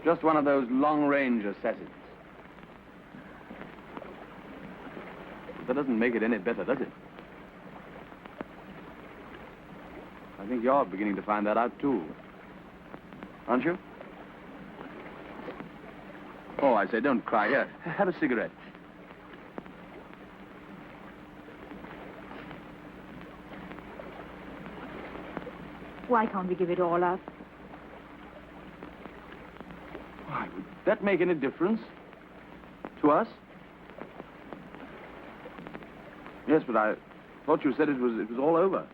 Just one of those long-range assassins. But that doesn't make it any better, does it? I think you're beginning to find that out, too. Aren't you? Oh, I say, don't cry. Here, have a cigarette. Why can't we give it all up? Why, would that make any difference? To us? Yes, but I thought you said it was all over.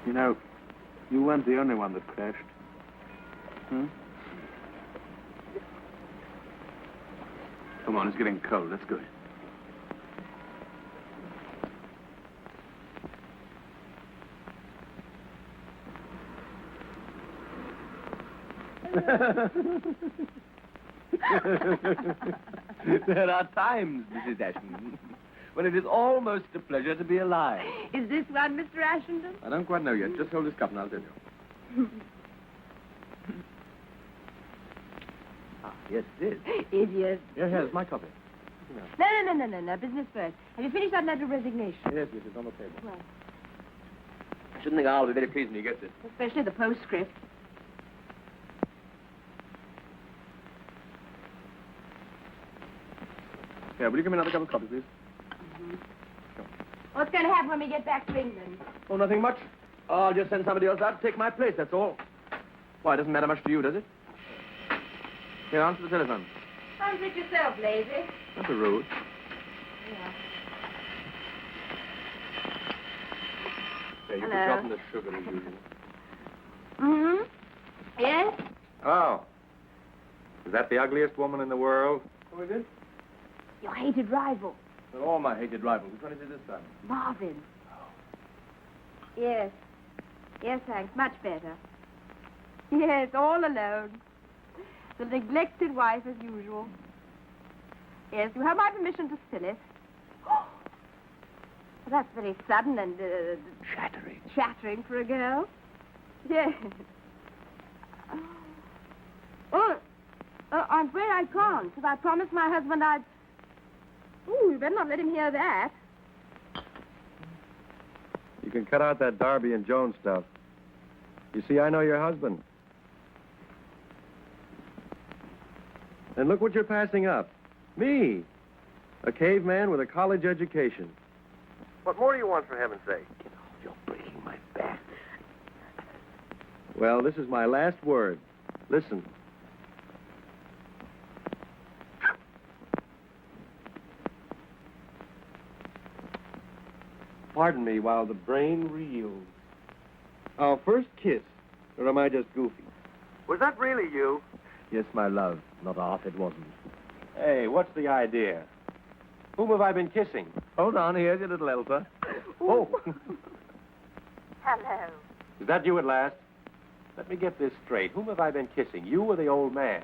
You know, you weren't the only one that crashed. Hmm? Come on, it's getting cold. Let's go. There are times, Mrs. Ashton, when it is almost a pleasure to be alive. Is this one, Mr. Ashenden? I don't quite know yet. Just hold this cup and I'll tell you. Yes, it is. Idiot. Yeah, here's my copy. No. Business first. Have you finished that letter of resignation? Yes, it's on the table. Well, I shouldn't think Al will be very pleased when he gets it. especially the postscript. Here, will you give me another cup of coffee, please? What's going to happen when we get back to England? Oh, nothing much. I'll just send somebody else out to take my place, that's all. Why, it doesn't matter much to you, does it? Here, answer the telephone. Answer it yourself, lazy. That's a rude. Yeah. You've Hello. forgotten the sugar as usual. Mm-hmm. Yes? Oh. Is that the ugliest woman in the world? Who is it? Your hated rival, They're all my hated rivals. Which one is it this time? Marvin. Yes. Yes, thanks. Much better. Yes, all alone. The neglected wife as usual. Yes, you have my permission to spill it. Well, that's very sudden and... Shattering. Shattering for a girl. Yes. Oh, I'm afraid I can't. If I promised my husband I'd... Ooh, you better not let him hear that. You can cut out that Darby and Jones stuff. You see, I know your husband. And look what you're passing up. Me. A caveman with a college education. What more do you want, for heaven's sake? You're breaking my back. Well, this is my last word. Listen. Pardon me while the brain reels. Our first kiss, or am I just goofy? Was that really you? Yes, my love. Not half, it wasn't. Hey, what's the idea? Whom have I been kissing? Hold on, here's your little Elsa. Oh, Hello. is that you at last? Let me get this straight. Whom have I been kissing, you or the old man?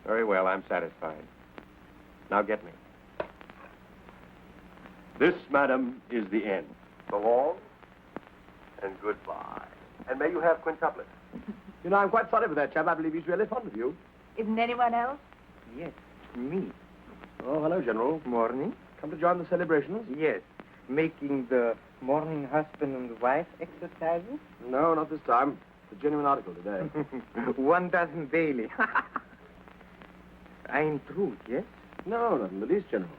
Very well, I'm satisfied. Now get me. This, madam, is the end. So long, and goodbye. And may you have quintuplets. You know, I'm quite sorry for that chap. I believe he's really fond of you. Isn't anyone else? Yes, me. Oh, hello, General. Morning. Come to join the celebrations? Yes. Making the morning husband and wife exercises? No, not this time. It's a genuine article today. 1 dozen daily. I'm truth, yes? No, not in the least, General.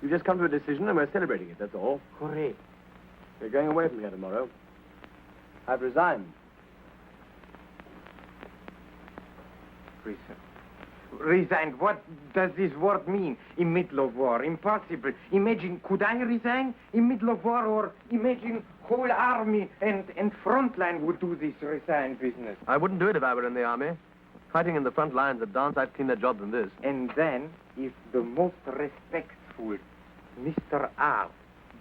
You've just come to a decision and we're celebrating it, that's all. Hooray. We're going away from here tomorrow. I've resigned. Resigned. What does this word mean? In middle of war. Impossible. Imagine, could I resign in middle of war, or imagine whole army and frontline would do this resign business. I wouldn't do it if I were in the army. Fighting in the front lines at dance, I'd clean their job than this. And then, if the most respectful Mr. R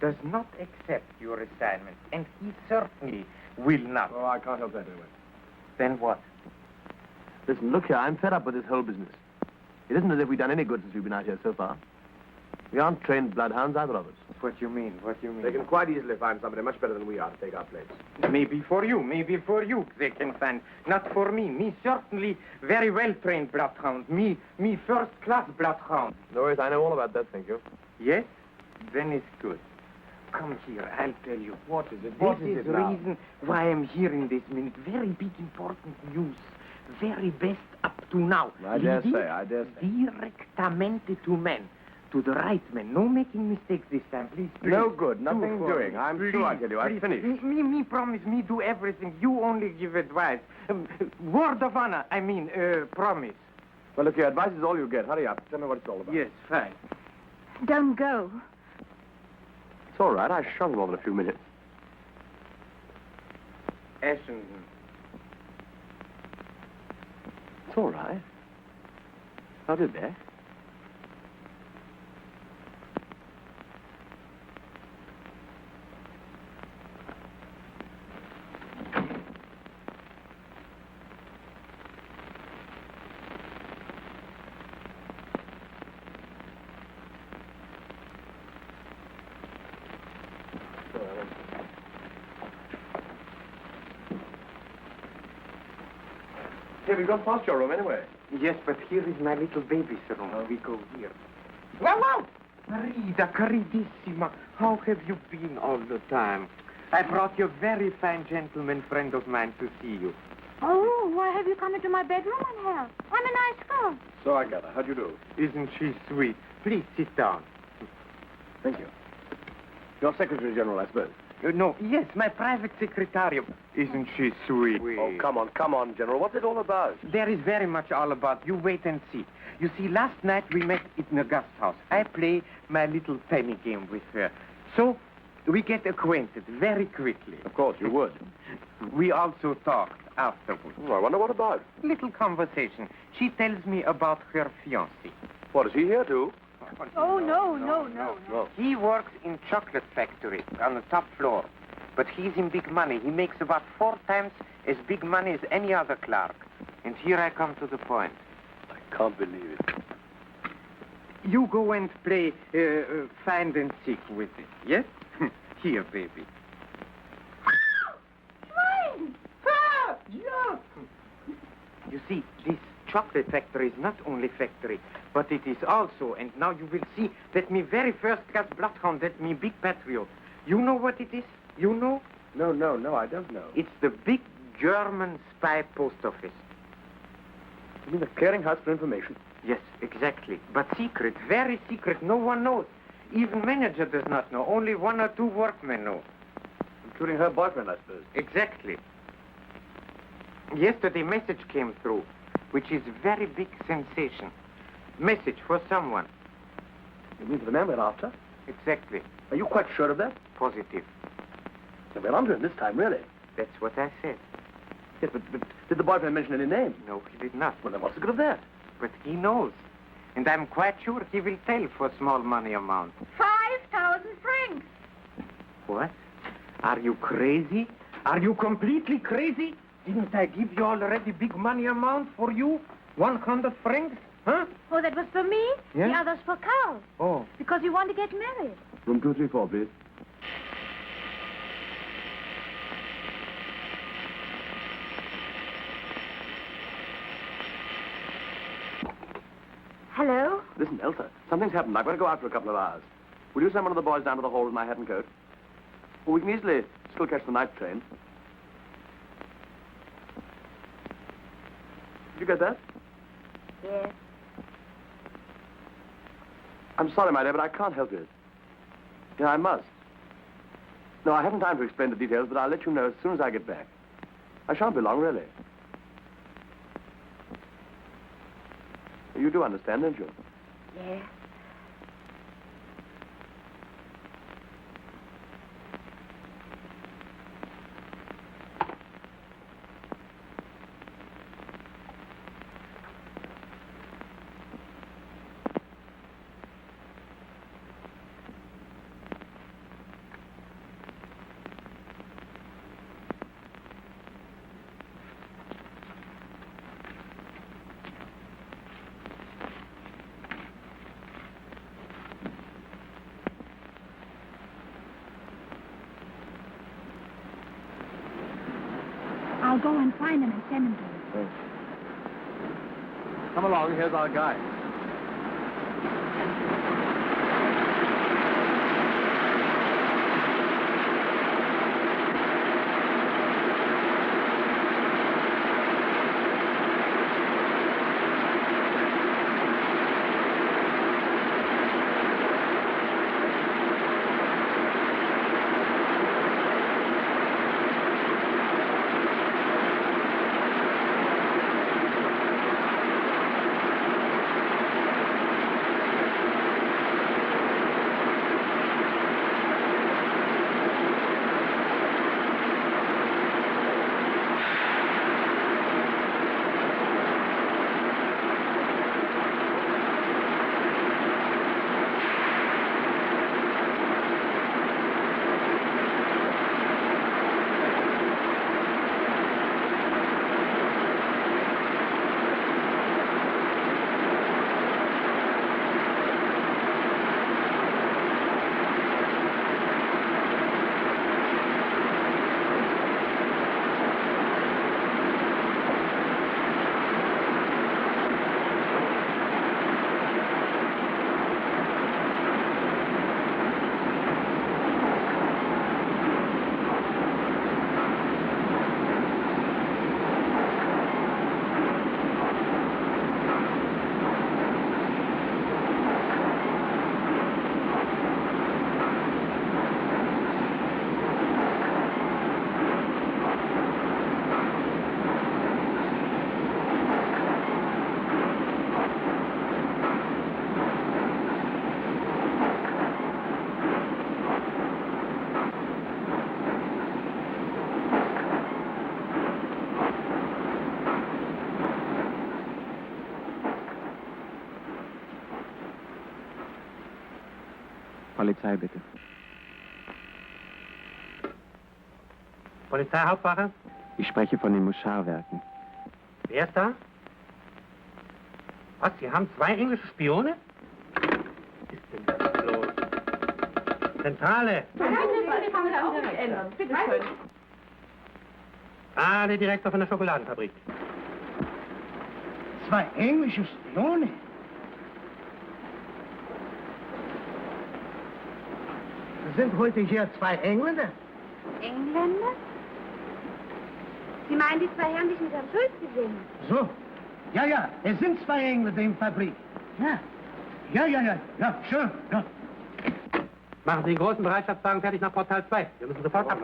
does not accept your assignment, and he certainly will not, Oh, I can't help that anyway. then what? Listen, look here, I'm fed up with this whole business. It isn't as if we've done any good since we've been out here so far. We aren't trained bloodhounds, either of us. What you mean? What you mean? They can quite easily find somebody much better than we are to take our place. Maybe for you they can find. Not for me. Me certainly very well-trained bloodhound. Me first-class bloodhound. No worries, I know all about that, thank you. Yes? Then it's good. Come here, I'll tell you. What is it? This is the reason why I'm here in this minute. Very big, important news. Very best up to now. I dare Leading say. Directamente to men. To the right man. No making mistakes this time, please. No good, nothing Do doing. me. I'm Please, through, I tell you. I've please. finished. Me promise, me do everything. You only give advice. Word of honor, promise. Well, look here, advice is all you get. Hurry up. Tell me what it's all about. Yes, fine. Don't go. It's all right. I shall more than a few minutes. Essendon. It's all right. How did that? Hey, we've gone past your room anyway. Yes, but here is my little baby's room. We go here. Wow, wow! Marida, caridissima, how have you been all the time? I brought you a very fine gentleman friend of mine to see you. Oh, why have you come into my bedroom, Angel? I'm a nice girl. So I gather. How'd you do? Isn't she sweet? Please sit down. Thank you. Your Secretary General, I suppose. No, yes, my private secretary. Isn't she sweet? Oh, come on, General. What's it all about? There is very much all about. You wait and see. You see, last night we met in a guest house. I play my little penny game with her. So, We get acquainted very quickly. Of course, you would. We also talked afterwards. Oh, I wonder what about. Little conversation. She tells me about her fiancé. What, is he here too? Oh, no. He works in chocolate factory on the top floor. But he's in big money. He makes about 4 times as big money as any other clerk. And here I come to the point. I can't believe it. You go and play find and seek with it, yes? Here, baby. Mine! Look! You see, this chocolate factory is not only factory, but it is also, and now you will see, that me very first class bloodhound, that me big patriot. You know what it is? You know? No, I don't know. It's the big German spy post office. You mean the clearinghouse for information? Yes, exactly. But secret, very secret. No one knows. Even manager does not know. Only 1 or 2 workmen know. Including her boyfriend, I suppose. Exactly. Yesterday, message came through, which is very big sensation. Message for someone. You mean for the man we're after? Exactly. Are you quite sure of that? Positive. So we're onto him this time, really. That's what I said. Yes, but did the boyfriend mention any name? No, he did not. Well, then what's the good of that? But he knows. And I'm quite sure he will tell for small money amount. 5,000 francs. What? Are you crazy? Are you completely crazy? Didn't I give you already big money amount for you? 100 francs? Huh? Oh, that was for me? Yeah? The other's for Carroll. Oh. Because you want to get married. Room 234, please. Hello? Listen, Elsa, something's happened. I've got to go out for a couple of hours. Will you send one of the boys down to the hall with my hat and coat? Well, we can easily still catch the night train. Did you get that? Yes. I'm sorry, my dear, but I can't help it. Yeah, I must. No, I haven't time to explain the details, but I'll let you know as soon as I get back. I shan't be long, really. You do understand, don't you? Yes. I'll go and find him and send him to you. Come along, here's our guide. Polizei, bitte. Polizeihauptwache? Ich spreche von den Muscharwerken. Wer ist da? Was, Sie haben 2 englische Spione? Was ist denn das los? Zentrale! Bitte schön. Ah, der Direktor von der Schokoladenfabrik. 2 englische Spione? Sind heute hier 2 Engländer? Engländer? Sie meinen die 2 Herren, die ich mit Herrn Schulz gesehen habe? So. Ja, es sind 2 Engländer in der Fabrik. Ja, schön. Ja. Machen Sie den großen Bereitschaftswagen fertig nach Portal 2. Wir müssen sofort ab.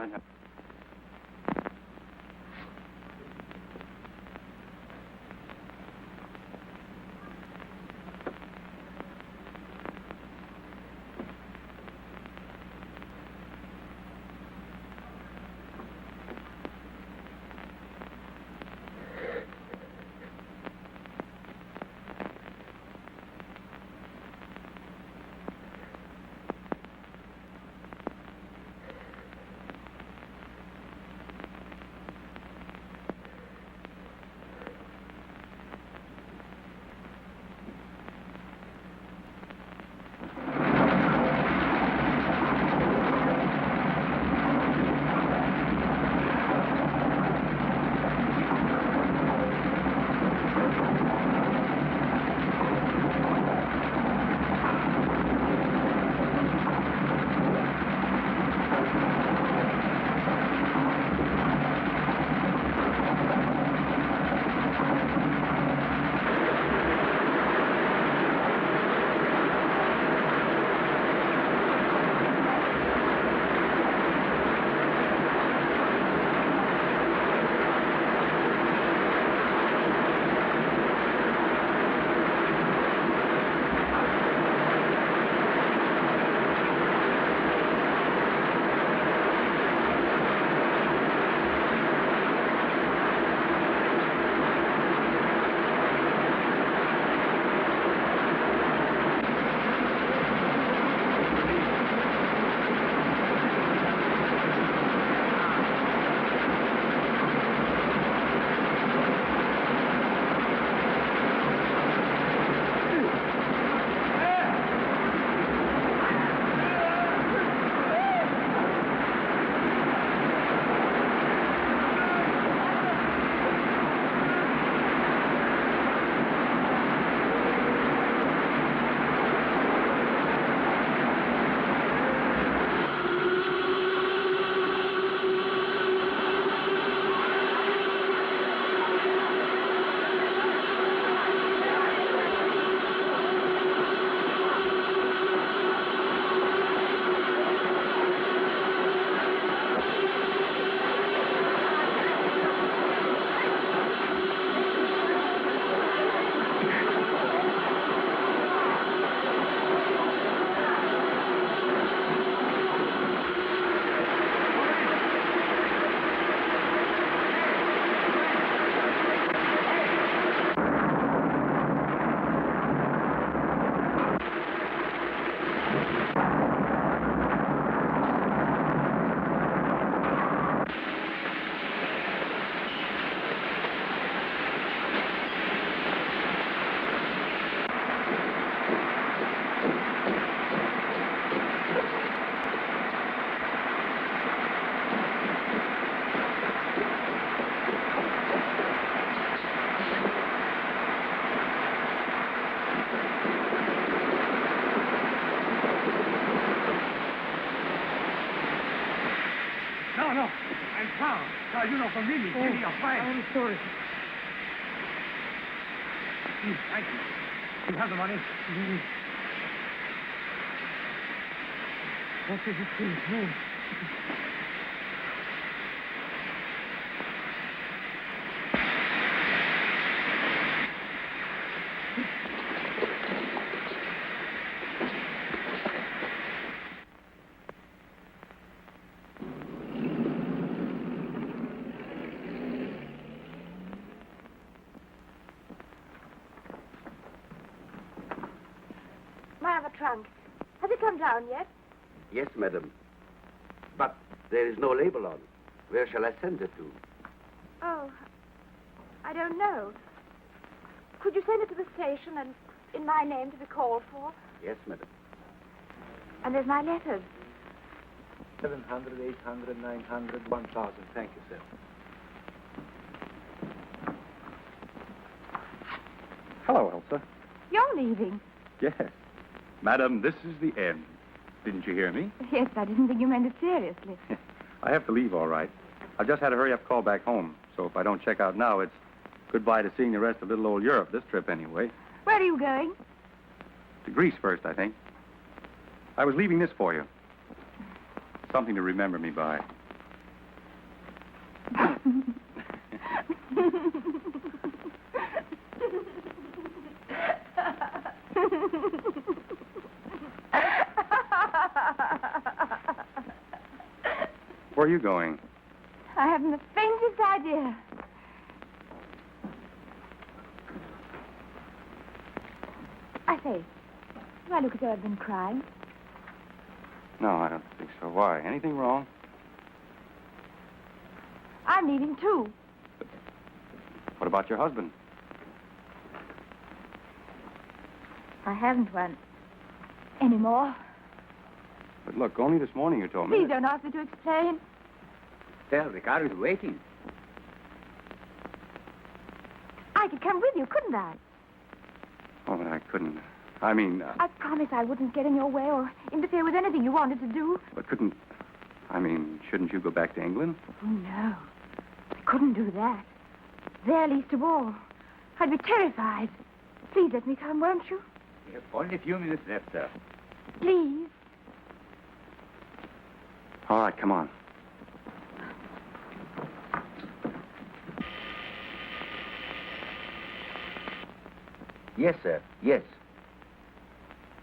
No, I'm found. Now, you know, from me, give me a fine. I'm sorry. Please, thank you. You have the money? What is it, please? Trunk. Has it come down yet? Yes, madam. But There is no label on. Where shall I send it to? Oh, I don't know. Could you send it to the station and in my name to be called for? Yes, madam. And there's my letters. 700, 800, 900, 1,000. Thank you, sir. Hello, Elsa. You're leaving. Yes. Madam, this is the end. Didn't you hear me? Yes, I didn't think you meant it seriously. I have to leave, all right. I've just had a hurry-up call back home, so if I don't check out now, it's goodbye to seeing the rest of little old Europe, this trip anyway. Where are you going? To Greece first, I think. I was leaving this for you. Something to remember me by. Where are you going? I haven't the faintest idea. I say, do I look as though I've been crying? No, I don't think so. Why? Anything wrong? I'm leaving, too. What about your husband? I haven't one anymore. But look, only this morning you told me. Please don't ask me to explain. Well, the car is waiting. I could come with you, couldn't I? Oh, but I couldn't. I mean... I promised I wouldn't get in your way or interfere with anything you wanted to do. But couldn't... I mean, shouldn't you go back to England? Oh, no. I couldn't do that. There least of all. I'd be terrified. Please let me come, won't you? We have only a few minutes left, sir. Please. All right, come on. Yes, sir. Yes.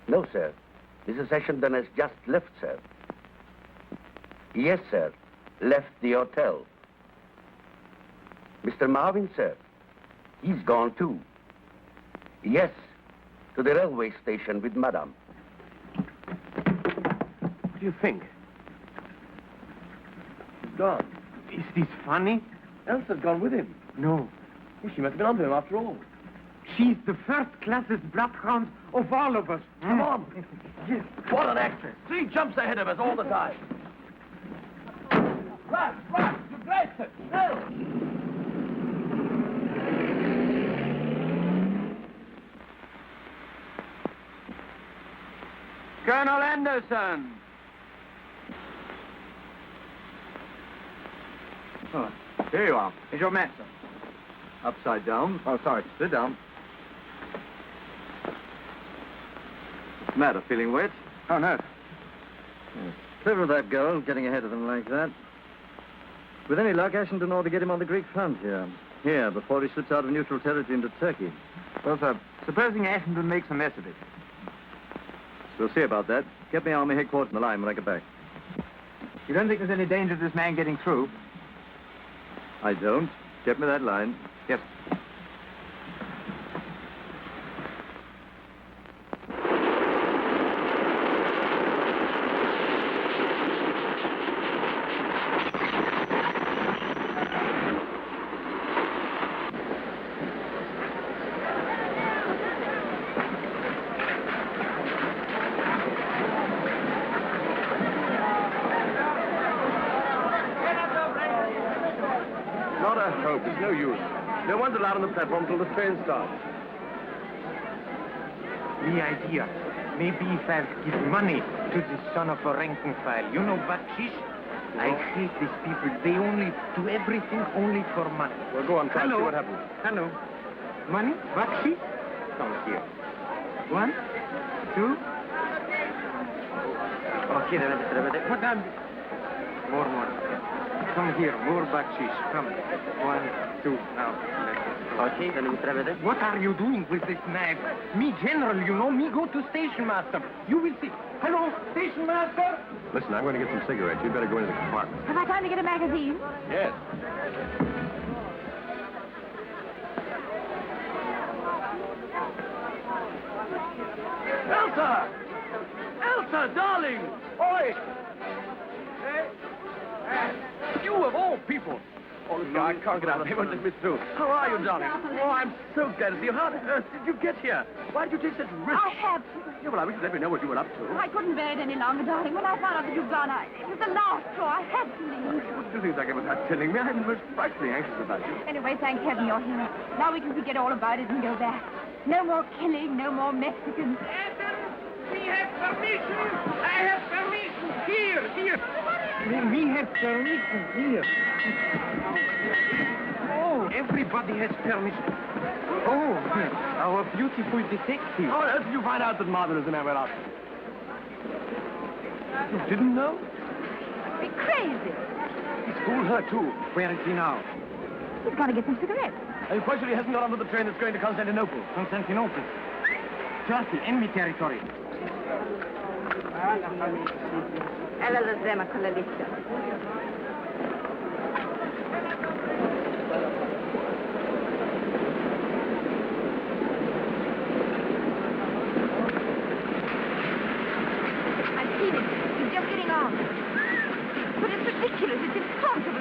No, sir. Mrs. Ashenden has just left, sir. Yes, sir. Left the hotel. Mr. Marvin, sir. He's gone, too. Yes. To the railway station with Madame. What do you think? He's gone. Is this funny? Elsa's gone with him. No. Well, she must have been onto him after all. She's the first-classest bloodhound of all of us. Come on. Yes. What an actress. 3 jumps ahead of us all the time. Right, you great, sir. Colonel Anderson. Oh, here you are. Is your man, sir? Upside down. Oh, sorry. Sit down. What's the matter? Feeling wet? Oh, no. Yes. Clever of that girl, getting ahead of them like that. With any luck, Ashenden ought to get him on the Greek front here. Here, before he slips out of neutral territory into Turkey. Well, sir, supposing Ashenden makes a mess of it. We'll see about that. Get me Army headquarters in the line when I get back. You don't think there's any danger of this man getting through? I don't. Get me that line. Yes. Not a hope. It's no use. No one's allowed on the platform till the train starts. The idea. Maybe if I give money to the son of a ranking file. You know, bakshish? I hate these people. They only do everything only for money. Well, go on, try and see Hello. what happens. Hello. Money? Bakshish? Come here. 1, 2. Okay, Madame. More. Come here, more bakshish. Come. 1, 2. Now, Okay, then we travel there. what are you doing with this knife? Me, general, you know. Me go to station master. You will see. Hello, station master. Listen, I'm going to get some cigarettes. You'd better go into the compartment. Have I time to get a magazine? Yes. Elsa! Elsa! Elsa, darling! Oi! You of all people! Oh, look, I can't get out. They won't let me through. How are you, darling? Oh, I'm so glad to see you. How on earth did you get here? Why did you take such risks? I have to. Yeah, well, I wish you'd let me know what you were up to. I couldn't bear it any longer, darling. When I found out that you'd gone, it was the last straw. I had to leave. What do things like it without telling me? I'm most frightfully anxious about you. Anyway, thank heaven you're here. Now we can forget all about it and go back. No more killing, no more Mexicans. We have permission. I have permission. Here. We have permission here. Oh, everybody has permission. Oh, our beautiful detective. How on earth did you find out that Marvin is the man we're after? You didn't know? Be crazy. He fooled her, too. Where is he now? He's going to get some cigarettes. Are you quite sure he hasn't got onto the train that's going to Constantinople? Constantinople. Turkey, enemy territory. Alla la zema con la lista. I've seen him. He's just getting on. But it's ridiculous. It's impossible.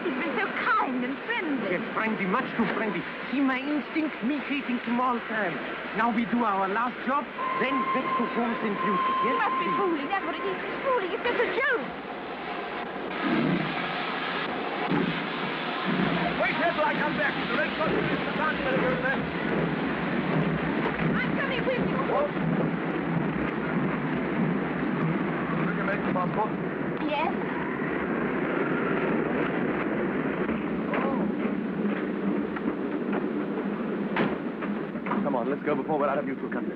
He's been so kind and friendly. Yes, friendly, much too friendly. See my instinct, me hating small time. Now we do our last job, then back to home and beauty. You Yes? must be fooling. That's what it is. It's fooling. It's just a joke. Wait here till I come back. The red cross is the town. You better go there. I'm coming with you. Took your medical passport? Yes? Come on, let's go before we're out of neutral country.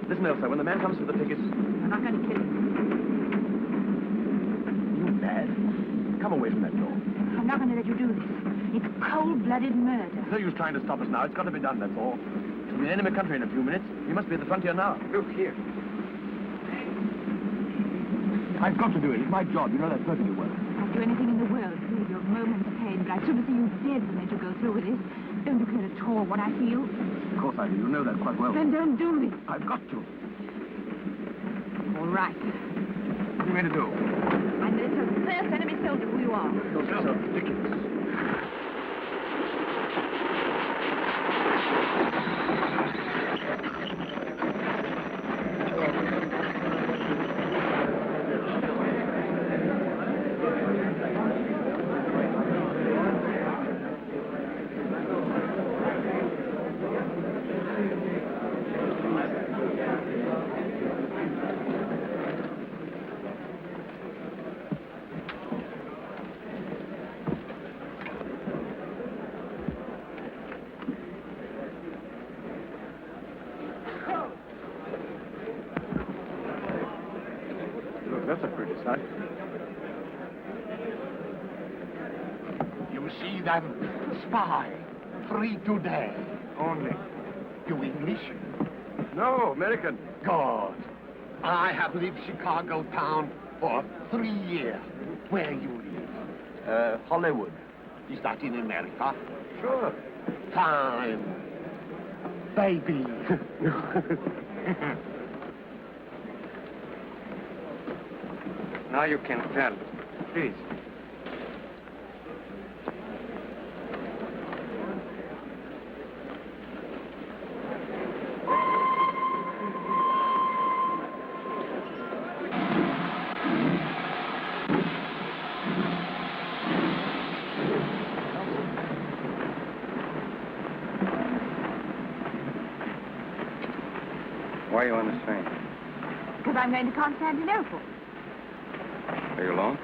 Listen, Elsa, when the man comes for the tickets... I'm not going to kill him. You mad? Come away from that door. I'm not going to let you do this. It's cold-blooded murder. There's no use trying to stop us now. It's got to be done, that's all. We'll be in enemy country in a few minutes. We must be at the frontier now. Look here. I've got to do it. It's my job. You know that perfectly well. I'd do anything in the world to save your moment's pain, but I'd sooner see you dead than let you go through with this. Don't you care at all what I feel? Of course I do. You know that quite well. Then don't do this. I've got to. All right. What are you going to do? I'm going to tell the first enemy soldier who you are. You're so ridiculous. That's a pretty sight. You see them? Spy. Free today. Only. You English? No, American. God. I have lived Chicago town for 3 years. Where you live? Hollywood. Is that in America? Sure. Time. Baby. Now you can tell. Please. Why are you on this train? Because I'm going to Constantinople. Are you alone?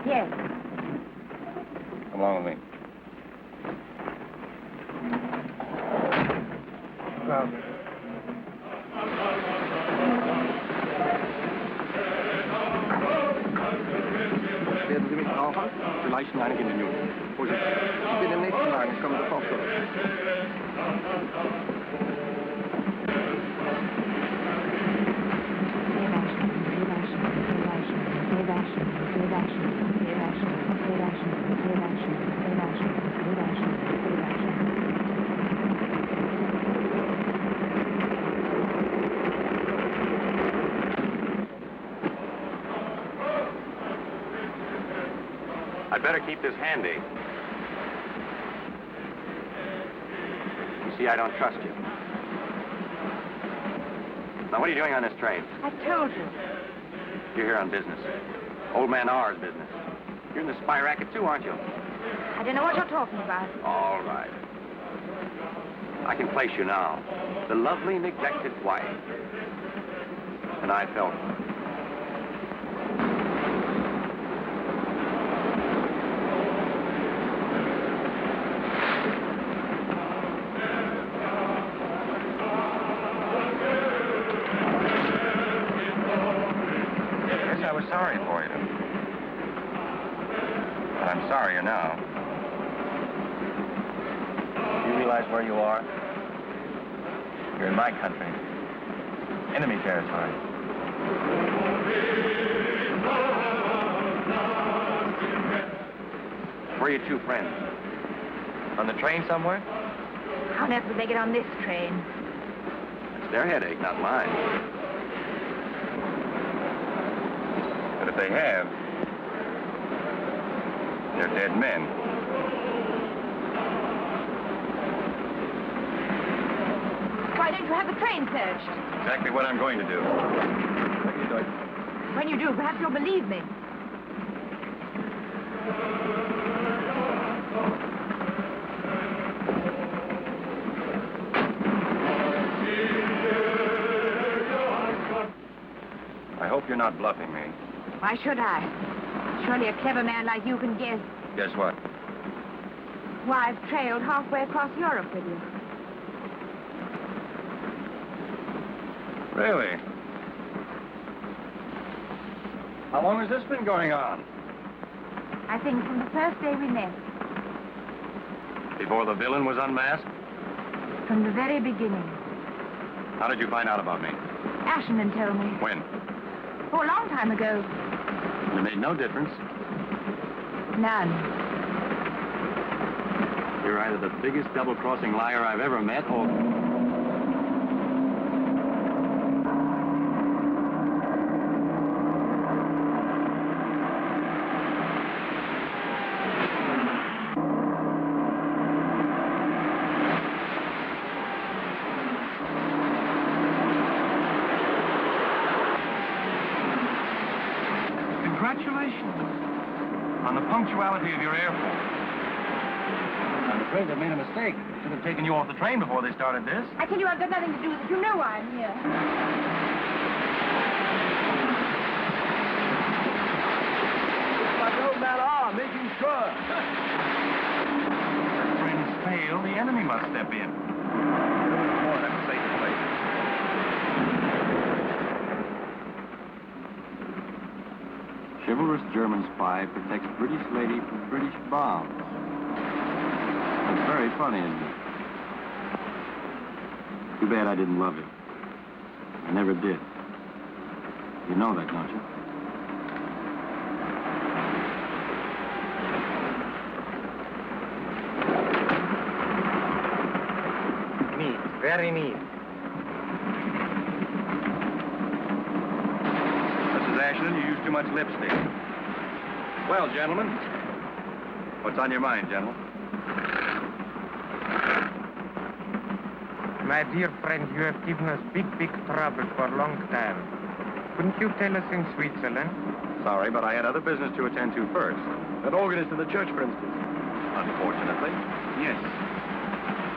Yes. Come along with me. Werden Sie mich brauchen? Vielleicht in einigen Minuten. Wo sind Sie? Ich bin im nächsten Wagen. Ich komme sofort zurück. I'd better keep this handy. You see, I don't trust you. Now, what are you doing on this train? I told you. You're here on business. Old man R's business. You're in the spy racket, too, aren't you? I don't know what you're talking about. All right. I can place you now. The lovely, neglected wife. And I fell for it. Yes, I was sorry for you. But I'm sorrier now. You realize where you are? You're in my country. Enemy territory. Where are your two friends? On the train somewhere? How on earth would they get on this train? It's their headache, not mine. But if they have, they're dead men. Why don't you have the train searched? Exactly what I'm going to do. What are you doing? When you do, perhaps you'll believe me. I hope you're not bluffing me. Why should I? Surely a clever man like you can guess. Guess what? Why, I've trailed halfway across Europe with you. Really? How long has this been going on? I think from the first day we met. Before the villain was unmasked? From the very beginning. How did you find out about me? Ashenden told me. When? Oh, a long time ago. It made no difference. None. You're either the biggest double-crossing liar I've ever met, or... Congratulations on the punctuality of your airport. I'm afraid they made a mistake. Should have taken you off the train before they started this. I tell you, I've got nothing to do with it. You know why I'm here. Like old man R, making sure. If friends fail, the enemy must step in. More than a safe place. Chivalrous German spy protects British lady from British bombs. That's very funny, isn't it? Too bad I didn't love it. I never did. You know that, don't you? Neat, very neat. Mrs. Ashland, you use too much lipstick. Well, gentlemen, what's on your mind, gentlemen? My dear friend, you have given us big trouble for a long time. Couldn't you tell us in Switzerland? Sorry, but I had other business to attend to first. An organist in the church, for instance. Unfortunately. Yes.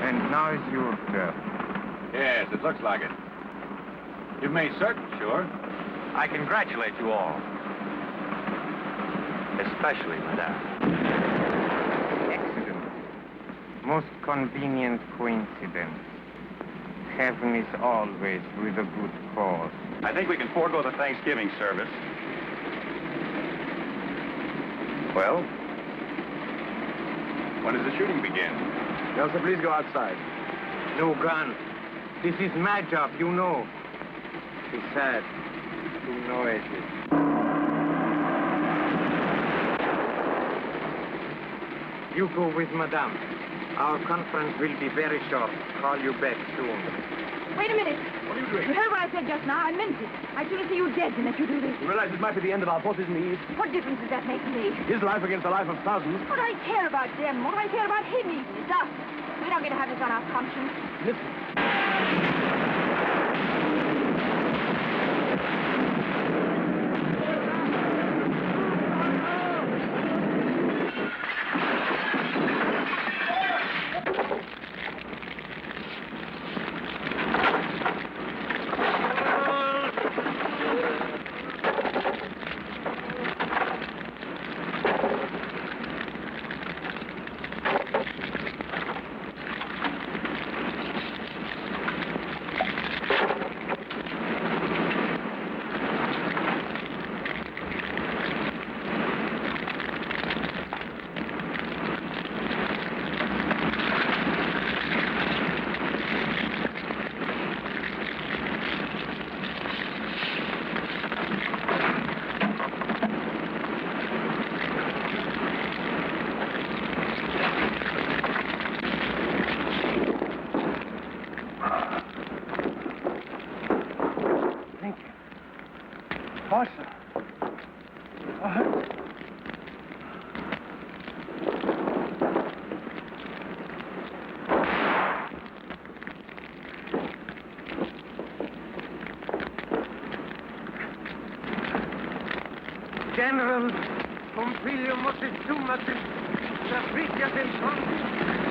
And now is your turn. Yes, it looks like it. You've made certain, sure. I congratulate you all. Especially Madame. Excellent. Most convenient coincidence. Heaven is always with a good cause. I think we can forego the Thanksgiving service. Well, when does the shooting begin? Elsa, please go outside. No gun. This is my job, you know. Besides, you know it. You go with Madame. Our conference will be very short. Call you back soon. Wait a minute. What are you doing? You heard what I said just now. I meant it. I'd sooner see you dead than let you do this. You realize it might be the end of our forces in the East? What difference does that make to me? His life against the life of thousands. What do I care about them? What do I care about him even? It's us. We don't get to have this on our conscience. Listen. General Pompilio Montezuma, the British and